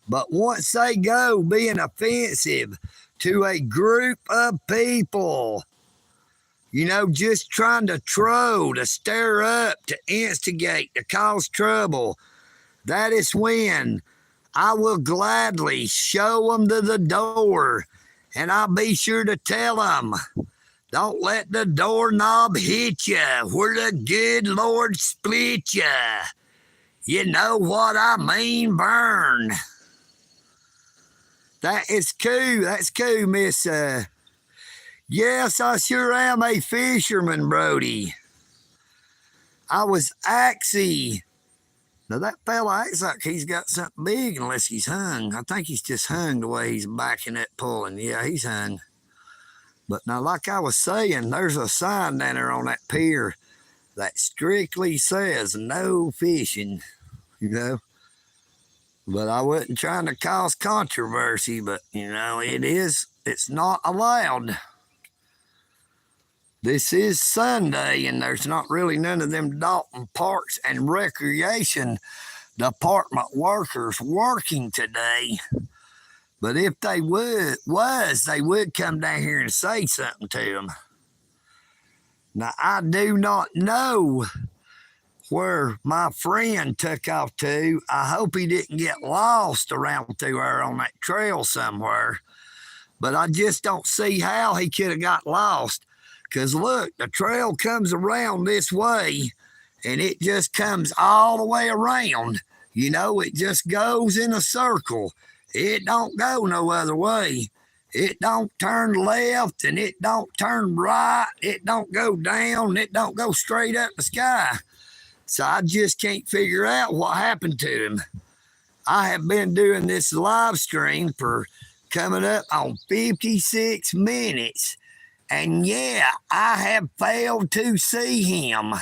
But once they go being offensive to a group of people, you know, just trying to troll, to stir up, to instigate, to cause trouble, that is when I will gladly show them to the door, and I'll be sure to tell them, don't let the doorknob hit you, where the good Lord split you. You know what I mean, Vern? That is cool. That's cool, Miss. Yes, I sure am a fisherman, Brody. I was actually. Now, that fella acts like he's got something big unless he's hung. I think he's just hung the way he's backing it, pulling. Yeah, he's hung. But now, like I was saying, there's a sign down there on that pier that strictly says no fishing, you know. But I wasn't trying to cause controversy, but, you know, it's not allowed. This is Sunday, and there's not really none of them Dalton Parks and Recreation Department workers working today. But if they they would come down here and say something to them. Now, I do not know where my friend took off to. I hope he didn't get lost around through there on that trail somewhere. But I just don't see how he could have got lost. Because look, the trail comes around this way, and it just comes all the way around. You know, it just goes in a circle. It don't go no other way. It don't turn left, and it don't turn right. It don't go down. It don't go straight up the sky. So I just can't figure out what happened to him. I have been doing this live stream for coming up on 56 minutes. And yeah, I have failed to see him.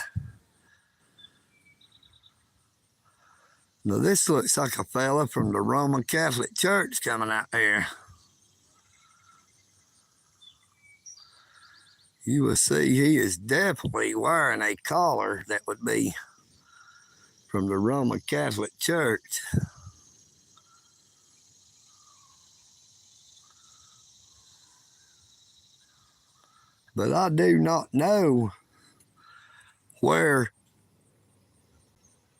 Now this looks like a fella from the Roman Catholic Church coming out there. You will see he is definitely wearing a collar that would be from the Roman Catholic Church. But I do not know where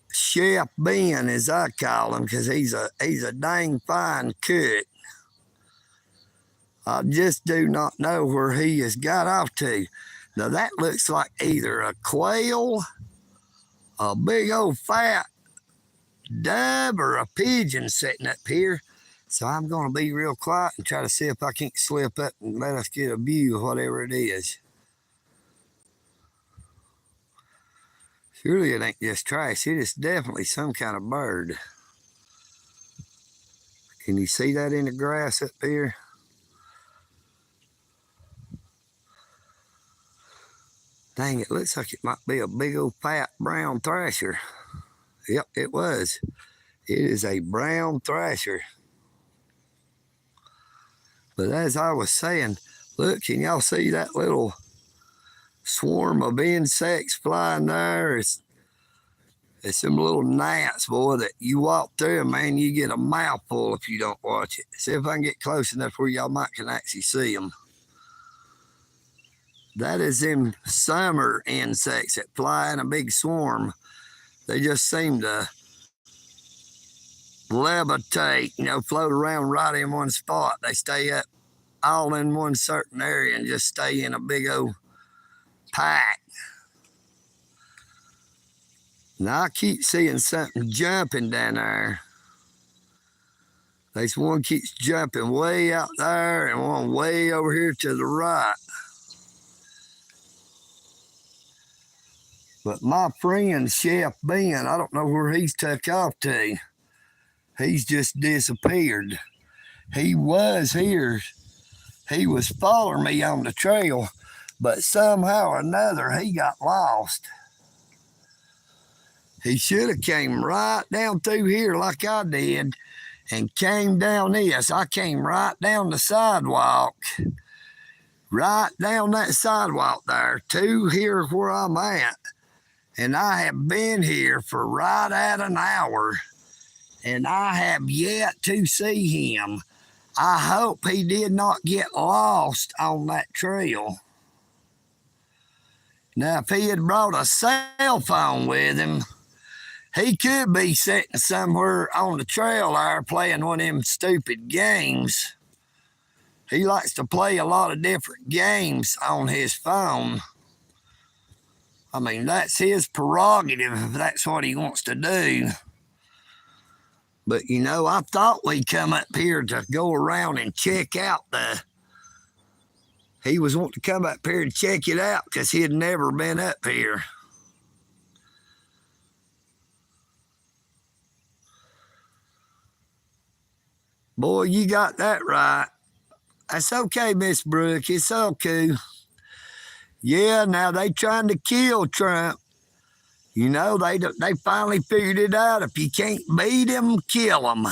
Chef Ben, as I call him, because he's a dang fine cook. I just do not know where he has got off to. Now that looks like either a quail, a big old fat dove, or a pigeon sitting up here. So I'm going to be real quiet and try to see if I can't slip up and let us get a view of whatever it is. Surely it ain't just trash. It is definitely some kind of bird. Can you see that in the grass up here? Dang, it looks like it might be a big old fat brown thrasher. Yep, it was. It is a brown thrasher. But as I was saying, look, can y'all see that little swarm of insects flying there? It's some little gnats, boy, that you walk through them, man, you get a mouthful if you don't watch it. See if I can get close enough where y'all might can actually see them. That is them summer insects that fly in a big swarm. They just seem to levitate, float around right in one spot. They stay up all in one certain area and just stay in a big old pack. Now I keep seeing something jumping down there. There's one keeps jumping way out there and one way over here to the right. But my friend, Chef Ben, I don't know where he's took off to. He's just disappeared. He was here. He was following me on the trail, but somehow or another, he got lost. He should have came right down through here like I did and came down this. I came right down the sidewalk, right down that sidewalk there to here where I'm at. And I have been here for right at an hour, and I have yet to see him. I hope he did not get lost on that trail. Now, if he had brought a cell phone with him, he could be sitting somewhere on the trail there playing one of them stupid games. He likes to play a lot of different games on his phone. I mean, that's his prerogative if that's what he wants to do. But, I thought we'd come up here to go around and check out he was wanting to come up here and check it out because he had never been up here. Boy, you got that right. That's okay, Miss Brooke. It's okay. Yeah, now they trying to kill Trump. They finally figured it out. If you can't beat him, kill him.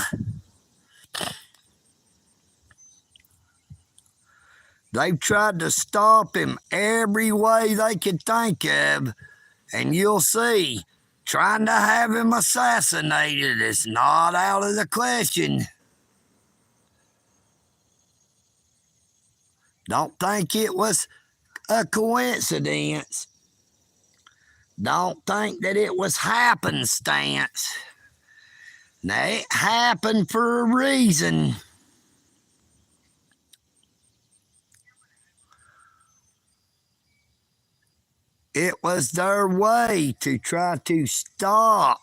They've tried to stop him every way they could think of, and you'll see, trying to have him assassinated is not out of the question. Don't think it was a coincidence. Don't think that it was happenstance. Now, it happened for a reason. It was their way to try to stop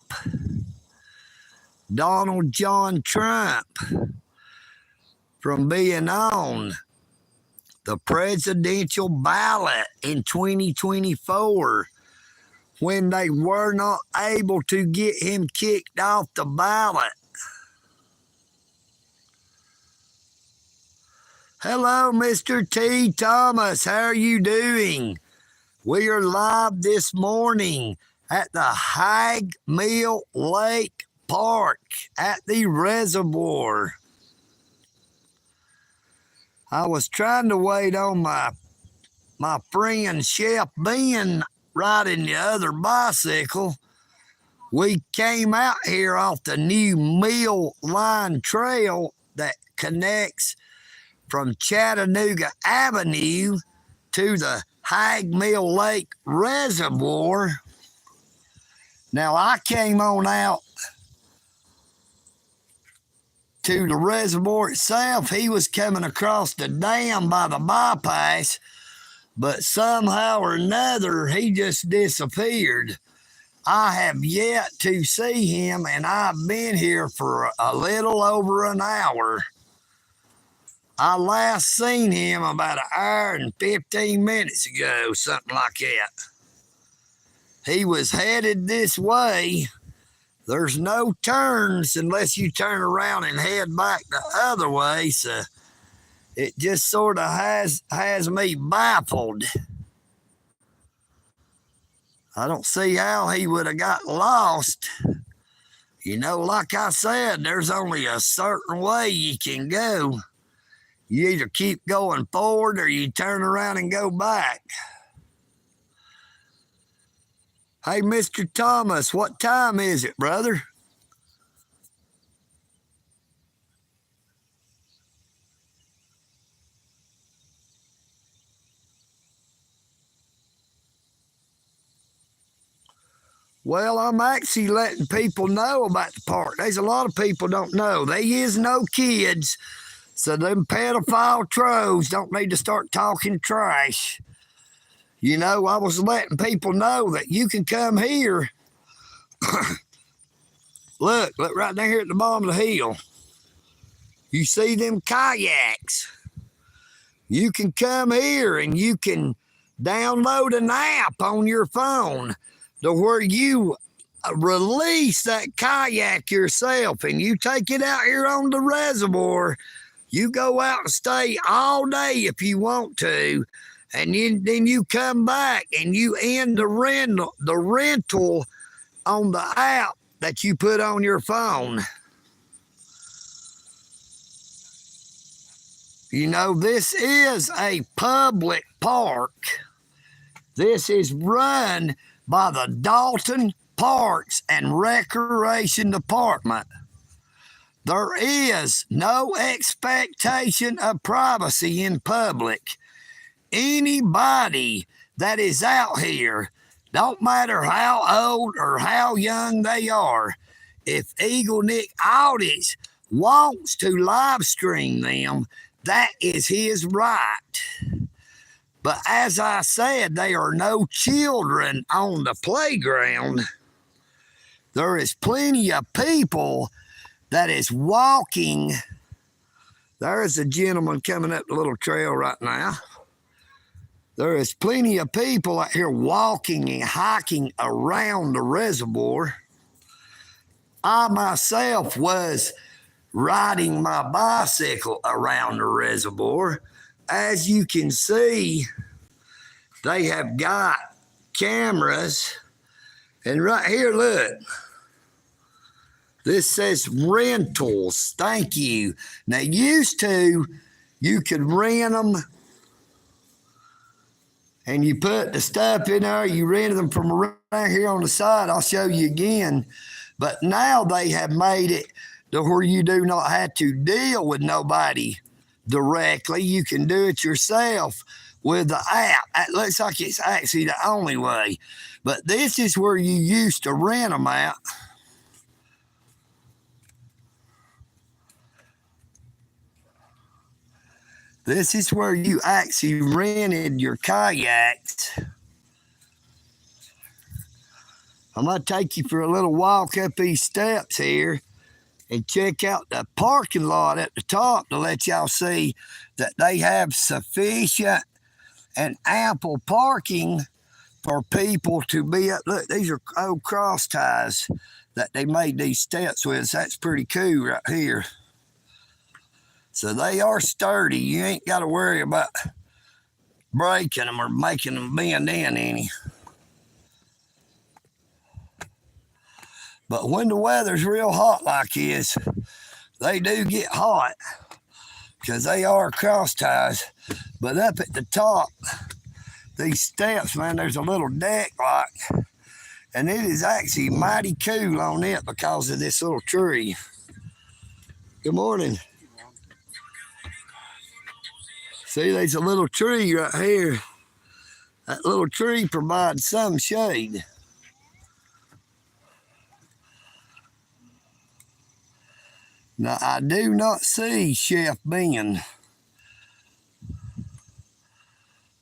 Donald John Trump from being on the presidential ballot in 2024 when they were not able to get him kicked off the ballot. Hello, Mr. T. Thomas. How are you doing? We are live this morning at the HAIG Mill Lake park at the reservoir. I was trying to wait on my friend Chef Ben riding the other bicycle. We came out here off the new Mill Line Trail that connects from Chattanooga Avenue to the HAIG Mill Lake Reservoir. Now, I came on out to the reservoir itself. He was coming across the dam by the bypass, but somehow or another, he just disappeared. I have yet to see him, and I've been here for a little over an hour. I last seen him about an hour and 15 minutes ago, something like that. He was headed this way. There's no turns unless you turn around and head back the other way, so it just sort of has me baffled. I don't see how he would have got lost. You know, like I said, there's only a certain way you can go. You either keep going forward or you turn around and go back. Hey, Mr. Thomas, what time is it, brother? Well, I'm actually letting people know about the park. There's a lot of people don't know. There is no kids. So them pedophile trolls don't need to start talking trash. You know, I was letting people know that you can come here. Look right down here at the bottom of the hill. You see them kayaks. You can come here and you can download an app on your phone to where you release that kayak yourself and you take it out here on the reservoir. You go out and stay all day if you want to, and then you come back and you end the rental on the app that you put on your phone. You know, this is a public park. This is run by the Dalton Parks and Recreation Department. There is no expectation of privacy in public. Anybody that is out here, don't matter how old or how young they are, if EagleNick Audits wants to live stream them, that is his right. But as I said, there are no children on the playground. There is plenty of people that is walking. There is a gentleman coming up the little trail right now. There is plenty of people out here walking and hiking around the reservoir. I myself was riding my bicycle around the reservoir. As you can see, they have got cameras. And right here, look. This says rentals. Thank you. Now, used to, you could rent them and you put the stuff in there. You rented them from around here on the side. I'll show you again. But now they have made it to where you do not have to deal with nobody directly. You can do it yourself with the app. It looks like it's actually the only way. But this is where you used to rent them at. This is where you actually rented your kayaks. I'm going to take you for a little walk up these steps here and check out the parking lot at the top to let y'all see that they have sufficient and ample parking for people to be up. Look, these are old cross ties that they made these steps with. So that's pretty cool right here. So they are sturdy. You ain't got to worry about breaking them or making them bend in any. But when the weather's real hot like this, they do get hot because they are cross ties. But up at the top, these steps, man, there's a little deck like, and it is actually mighty cool on it because of this little tree. Good morning. See, there's a little tree right here. That little tree provides some shade. Now, I do not see Chef Ben.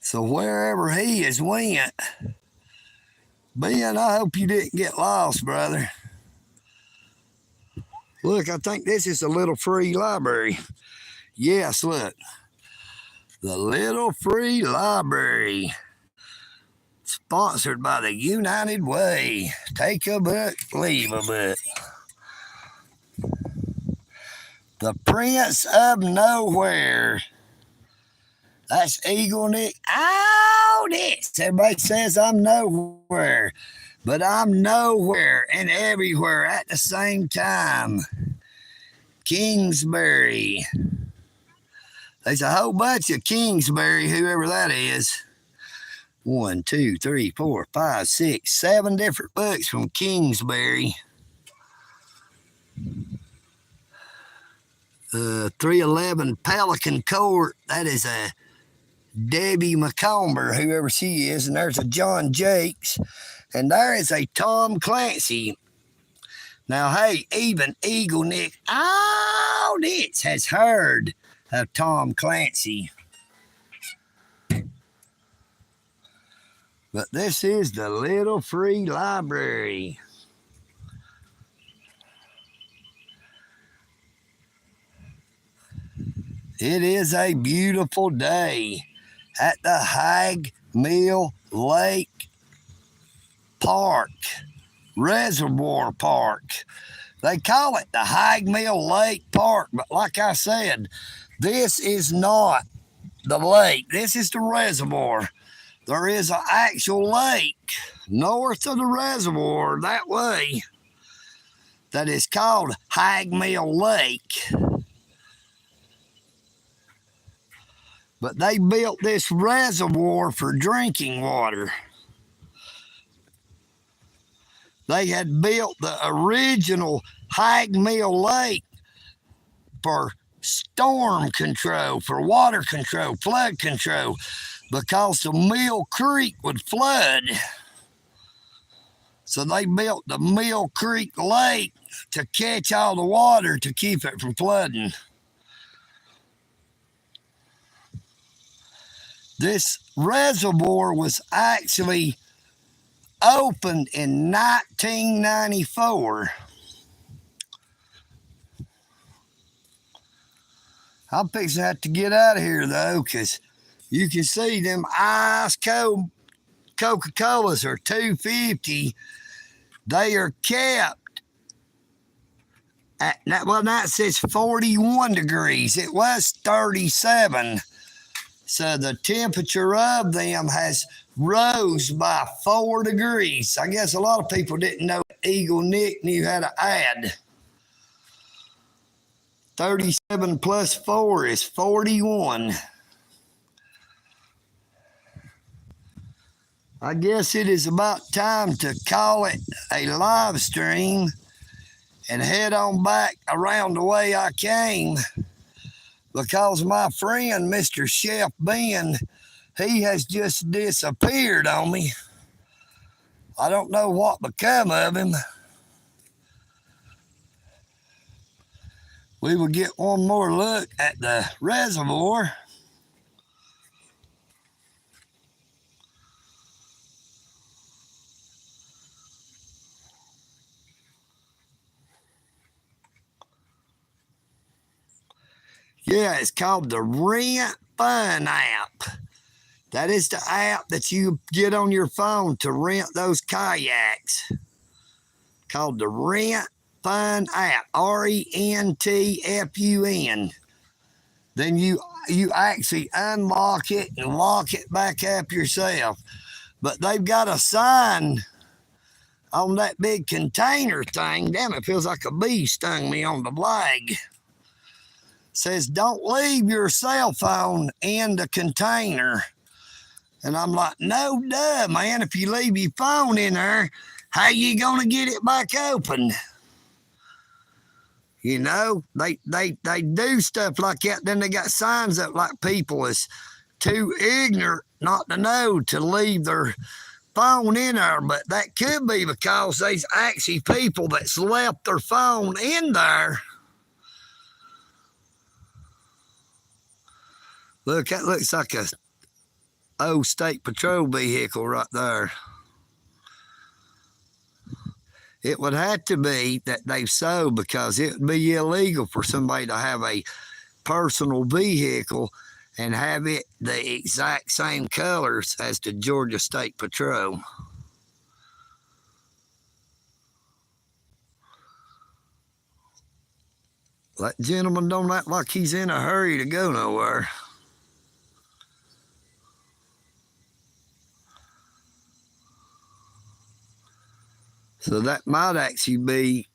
So wherever he has went, Ben, I hope you didn't get lost, brother. Look, I think this is a little free library. Yes, look. The Little Free Library. Sponsored by the United Way. Take a book, leave a book. The Prince of Nowhere. That's EagleNick. Oh, this. Everybody says I'm nowhere. But I'm nowhere and everywhere at the same time. Kingsbury. There's a whole bunch of Kingsbury, whoever that is. 1, 2, 3, 4, 5, 6, 7 different books from Kingsbury. 311 Pelican Court. That is a Debbie McComber, whoever she is. And there's a John Jakes. And there is a Tom Clancy. Now, hey, even EagleNick, all this has heard of Tom Clancy. But this is the Little Free Library. It is a beautiful day at the HAIG Mill Lake Park, Reservoir Park. They call it the HAIG Mill Lake Park, but like I said, this is not the lake. This is the reservoir. There is an actual lake north of the reservoir that way that is called HAIG Mill Lake. But they built this reservoir for drinking water. They had built the original HAIG Mill Lake for storm control, for water control, flood control, because the Mill Creek would flood. So they built the Mill Creek Lake to catch all the water to keep it from flooding. This reservoir was actually opened in 1994. I'm fixing to have to get out of here, though, because you can see them ice cold Coca-Colas are $2.50. They are kept at, well, that says 41 degrees. It was 37. So the temperature of them has rose by 4 degrees. I guess a lot of people didn't know EagleNick knew how to add. 37 plus 4 is 41. I guess it is about time to call it a live stream and head on back around the way I came, because my friend, Mr. Chef Ben, he has just disappeared on me. I don't know what become of him. We will get one more look at the reservoir. Yeah, it's called the Rent Fun app. That is the app that you get on your phone to rent those kayaks. Called the Rent Fun app, RENTFUN. Then you actually unlock it and lock it back up yourself. But they've got a sign on that big container thing. Damn, it feels like a bee stung me on the leg. Says, don't leave your cell phone in the container. And I'm like, no, duh, man. If you leave your phone in there, how you going to get it back open? You know, they do stuff like that. Then they got signs up like people is too ignorant not to know to leave their phone in there. But that could be because there's actually people that's left their phone in there. Look, that looks like a old state patrol vehicle right there. It would have to be that they've sold, because it would be illegal for somebody to have a personal vehicle and have it the exact same colors as the Georgia State Patrol. That gentleman don't act like he's in a hurry to go nowhere. So that might actually be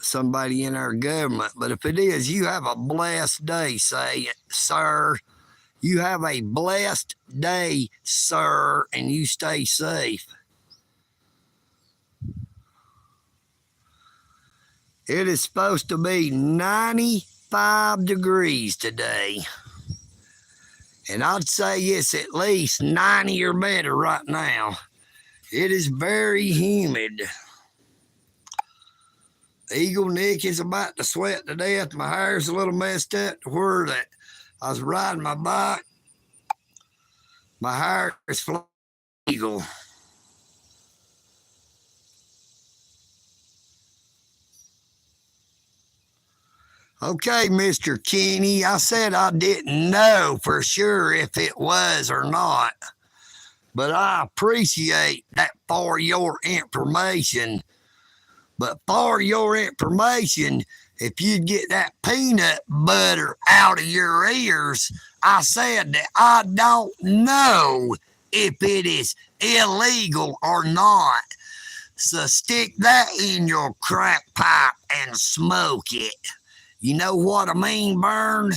somebody in our government. But if it is, you have a blessed day, say it, sir. You have a blessed day, sir, and you stay safe. It is supposed to be 95 degrees today. And I'd say it's at least 90 or better right now. It is very humid. EagleNick is about to sweat to death. My hair's a little messed up to where that I was riding my bike. My hair is flying eagle. Okay, Mr. Kenny, I said I didn't know for sure if it was or not, but I appreciate that for your information. But for your information, if you'd get that peanut butter out of your ears, I said that I don't know if it is illegal or not. So stick that in your crack pipe and smoke it. You know what I mean, Burn?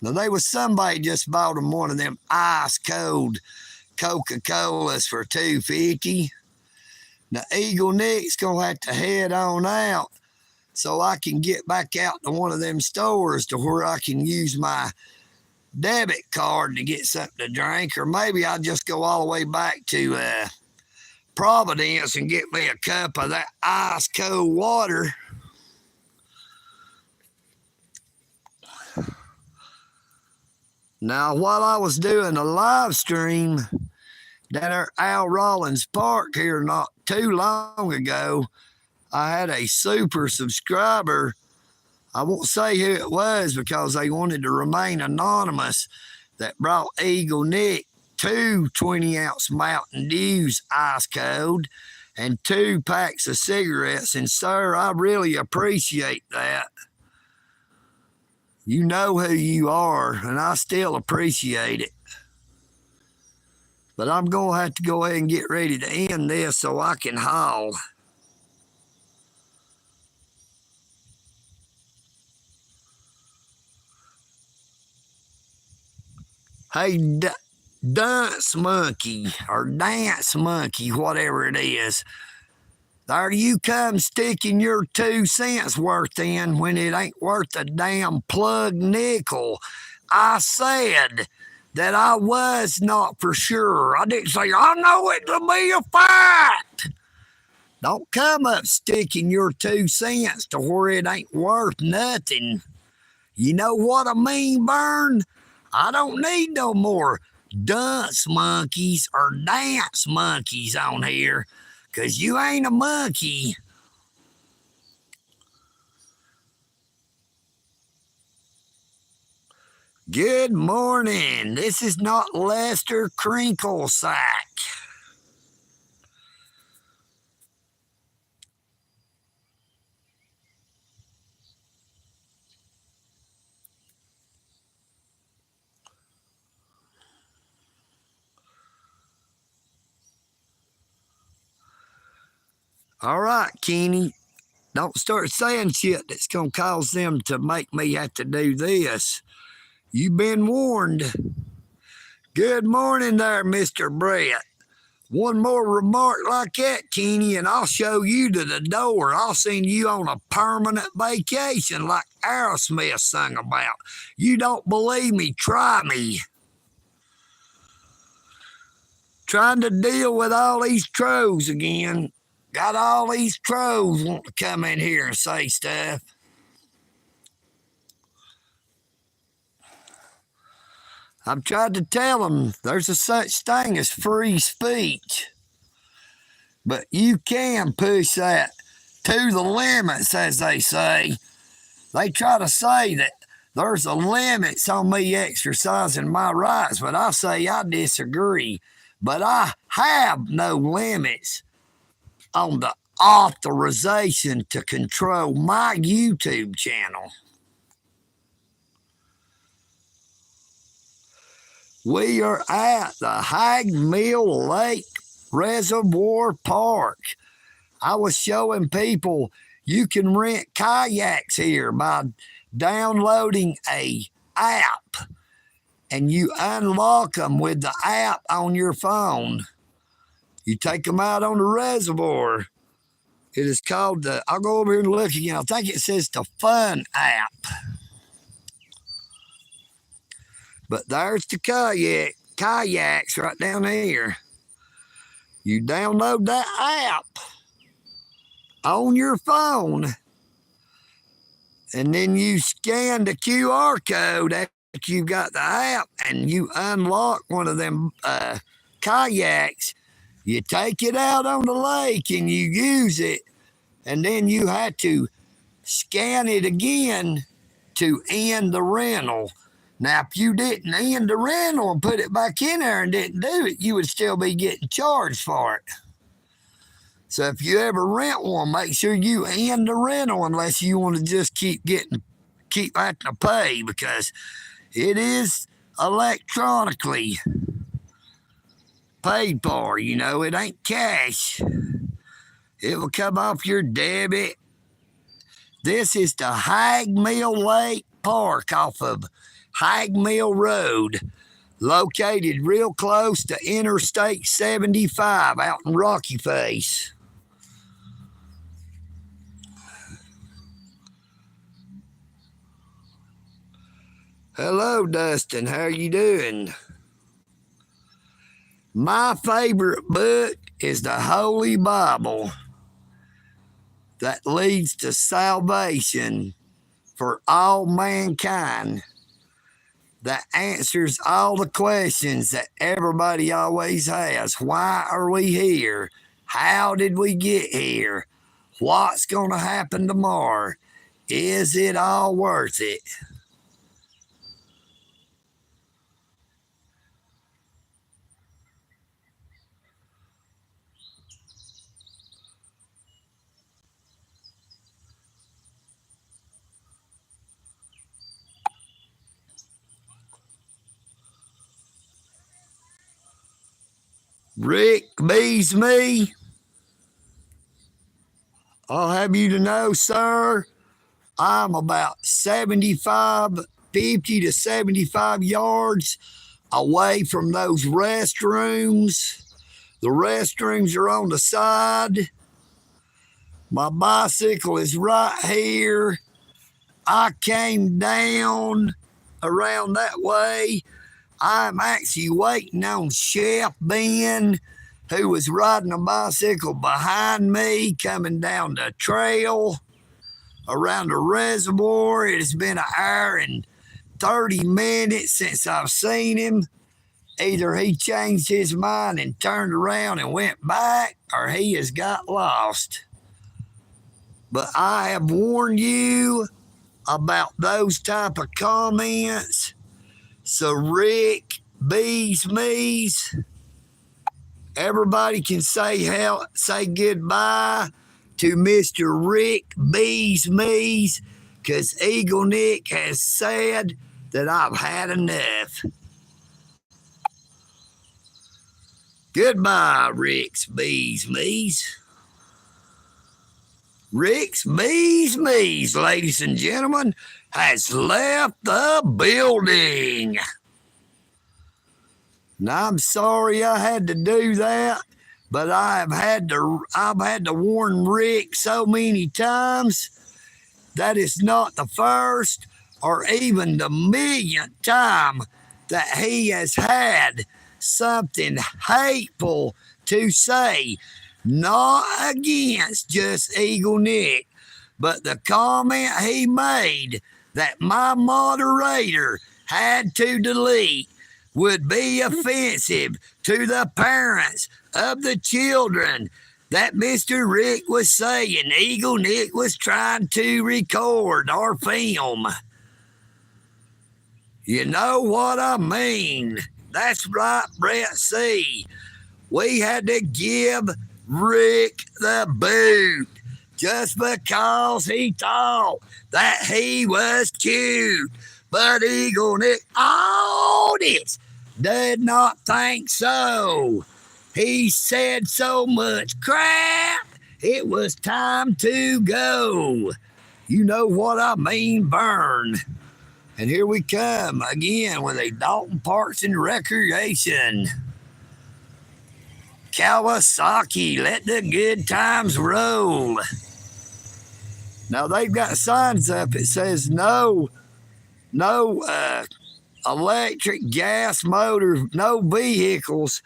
Now, there was somebody just bought him one of them ice cold Coca-Colas for $2.50. Now, EagleNick's going to have to head on out so I can get back out to one of them stores to where I can use my debit card to get something to drink. Or maybe I'll just go all the way back to Providence and get me a cup of that ice cold water. Now, while I was doing a live stream down at Al Rollins Park here not too long ago, I had a super subscriber. I won't say who it was because they wanted to remain anonymous, that brought EagleNick 2 20-ounce Mountain Dews ice cold and 2 packs of cigarettes. And, sir, I really appreciate that. You know who you are, and I still appreciate it. But I'm going to have to go ahead and get ready to end this so I can haul. Hey, Dance Monkey, or Dance Monkey, whatever it is. There you come sticking your 2 cents worth in when it ain't worth a damn plug nickel. I said that I was not for sure. I didn't say, I know it to be a fact. Don't come up sticking your 2 cents to where it ain't worth nothing. You know what I mean, Burn? I don't need no more dunce monkeys or dance monkeys on here, because you ain't a monkey. Good morning. This is not Lester Crinklesack. All right, Kenny. Don't start saying shit that's going to cause them to make me have to do this. You've been warned. Good morning there, Mr. Brett. One more remark like that, Kenny, and I'll show you to the door. I'll send you on a permanent vacation like Aerosmith sung about. You don't believe me? Try me. Trying to deal with all these trolls again. Got all these trolls want to come in here and say stuff. I've tried to tell them there's a such thing as free speech. But you can push that to the limits, as they say. They try to say that there's a limits on me exercising my rights, but I say I disagree. But I have no limits on the authorization to control my YouTube channel. We are at the HAIG Mill Lake Reservoir Park. I was showing people you can rent kayaks here by downloading a app, and you unlock them with the app on your phone. You take them out on the reservoir. It is called the, I'll go over here and look again. I think it says the Fun app. But there's the kayaks right down here. You download that app on your phone, and then you scan the QR code after you've got the app, and you unlock one of them kayaks. You take it out on the lake and you use it, and then you have to scan it again to end the rental. Now, if you didn't end the rental and put it back in there and didn't do it, you would still be getting charged for it. So if you ever rent one, make sure you end the rental unless you want to just keep having to pay, because it is electronically paid for. You know, it ain't cash. It will come off your debit. This is the HAIG Mill Lake Park off of HAIG Mill Road, located real close to Interstate 75 out in Rocky Face. Hello, Dustin. How you doing? My favorite book is the Holy Bible that leads to salvation for all mankind, that answers all the questions that everybody always has. Why are we here? How did we get here? What's going to happen tomorrow? Is it all worth it? Rick bees me. I'll have you to know, sir, I'm about 50 to 75 yards away from those restrooms. The restrooms are on the side. My bicycle is right here. I came down around that way. I'm actually waiting on Chef Ben, who was riding a bicycle behind me coming down the trail around the reservoir. It has been an hour and 30 minutes since I've seen him. Either he changed his mind and turned around and went back, or he has got lost. But I have warned you about those type of comments. So Rick bees me's, everybody can say goodbye to Mr. Rick bees me's, because EagleNick has said that I've had enough. Goodbye, Rick's bees me's. Rick's Bees Mees, ladies and gentlemen, has left the building. Now, I'm sorry I had to do that, but I've had to warn Rick so many times that it's not the first or even the millionth time that he has had something hateful to say, not against just EagleNick, but the comment he made that my moderator had to delete would be offensive to the parents of the children that Mr. Rick was saying EagleNick was trying to record or film. You know what I mean? That's right, Brett C. We had to give Rick the boot just because he thought that he was cute. But EagleNick Audits did not think so. He said so much crap, it was time to go. You know what I mean, burn. And here we come again with a Dalton Parks and Recreation. Kawasaki, let the good times roll. Now they've got signs up. It says no electric, gas motors, no vehicles.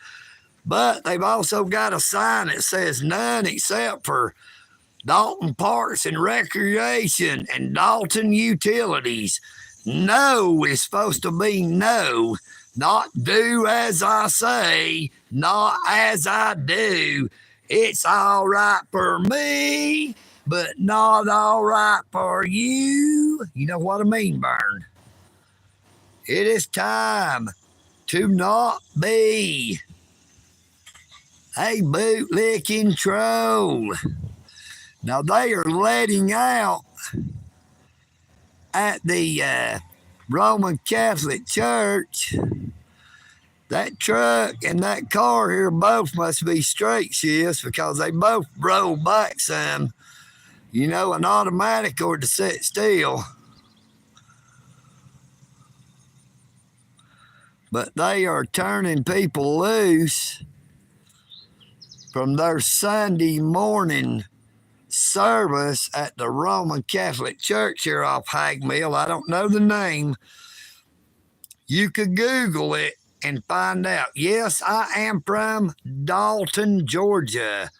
But they've also got a sign that says none except for Dalton Parks and Recreation and Dalton Utilities. No is supposed to be no, not do as I say, not as I do. It's all right for me, but not all right for you. You know what I mean, Burn? It is time to not be a bootlicking troll. Now they are letting out at the Roman Catholic Church. That truck and that car here both must be straight shifts because they both rolled back some, you know, an automatic or to sit still. But they are turning people loose from their Sunday morning service at the Roman Catholic Church here off HAIG Mill. I don't know the name. You could Google it and find out. Yes, I am from Dalton, Georgia.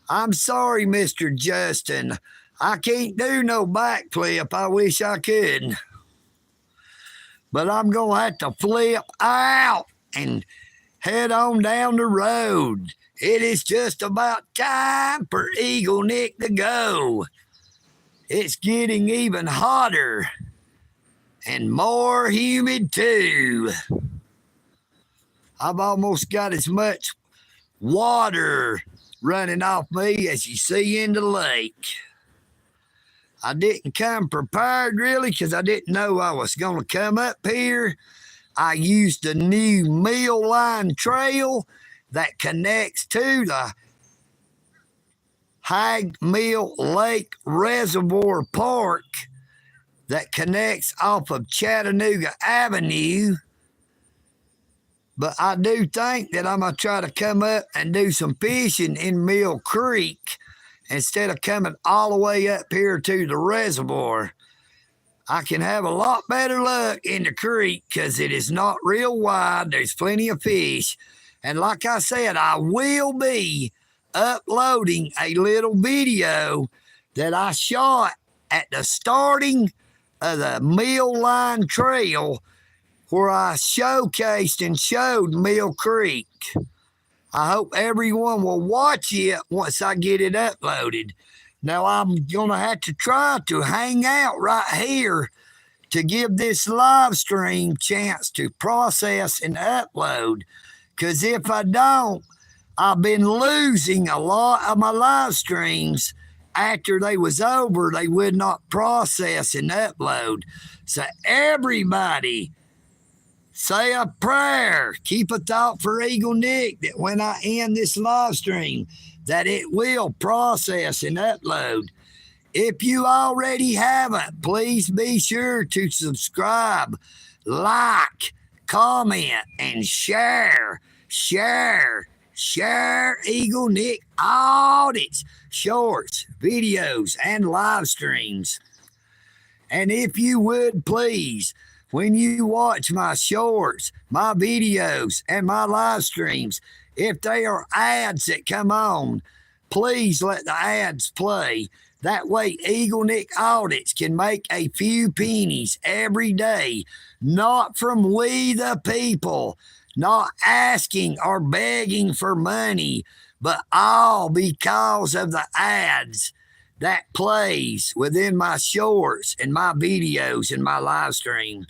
I'm sorry, Mr. Justin. I can't do no backflip. I wish I could. But I'm going to have to flip out and head on down the road. It is just about time for EagleNick to go. It's getting even hotter and more humid too. I've almost got as much water running off me as you see in the lake. I didn't come prepared really because I didn't know I was going to come up here. I used the new Mill Line Trail that connects to the HAIG Mill Lake Reservoir Park that connects off of Chattanooga Avenue. But I do think that I'm going to try to come up and do some fishing in Mill Creek instead of coming all the way up here to the reservoir. I can have a lot better luck in the creek because it is not real wide. There's plenty of fish. And like I said, I will be uploading a little video that I shot at the starting of the Mill Line Trail where I showcased and showed Mill Creek. I hope everyone will watch it once I get it uploaded. Now, I'm going to have to try to hang out right here to give this live stream chance to process and upload. Because if I don't, I've been losing a lot of my live streams. After they was over, they would not process and upload. So everybody, say a prayer. Keep a thought for EagleNick that when I end this live stream, that it will process and upload. If you already haven't, please be sure to subscribe, like, comment, and share. Share EagleNick audits, shorts, videos, and live streams. And if you would please, when you watch my shorts, my videos, and my live streams, if they are ads that come on, please let the ads play. That way, EagleNick audits can make a few pennies every day, not from we the people, not asking or begging for money, but all because of the ads that plays within my shorts and my videos and my live stream.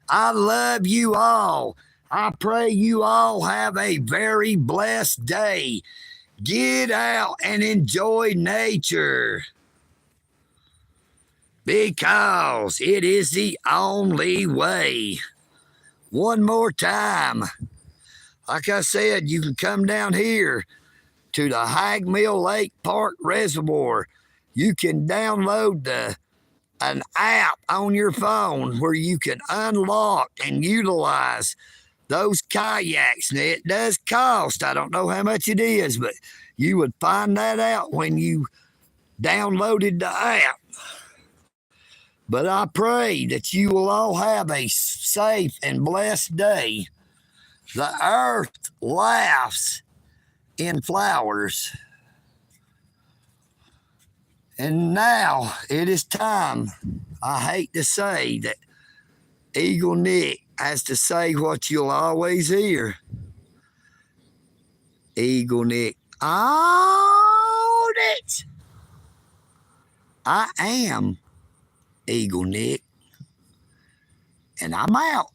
I love you all. I pray you all have a very blessed day. Get out and enjoy nature, because it is the only way. One more time. Like I said, you can come down here to the HAIG Mill Lake Park Reservoir. You can download an app on your phone where you can unlock and utilize those kayaks. Now, it does cost. I don't know how much it is, but you would find that out when you downloaded the app. But I pray that you will all have a safe and blessed day. The earth laughs in flowers. And now it is time. I hate to say that EagleNick has to say what you'll always hear. EagleNick audits. I am EagleNick, and I'm out.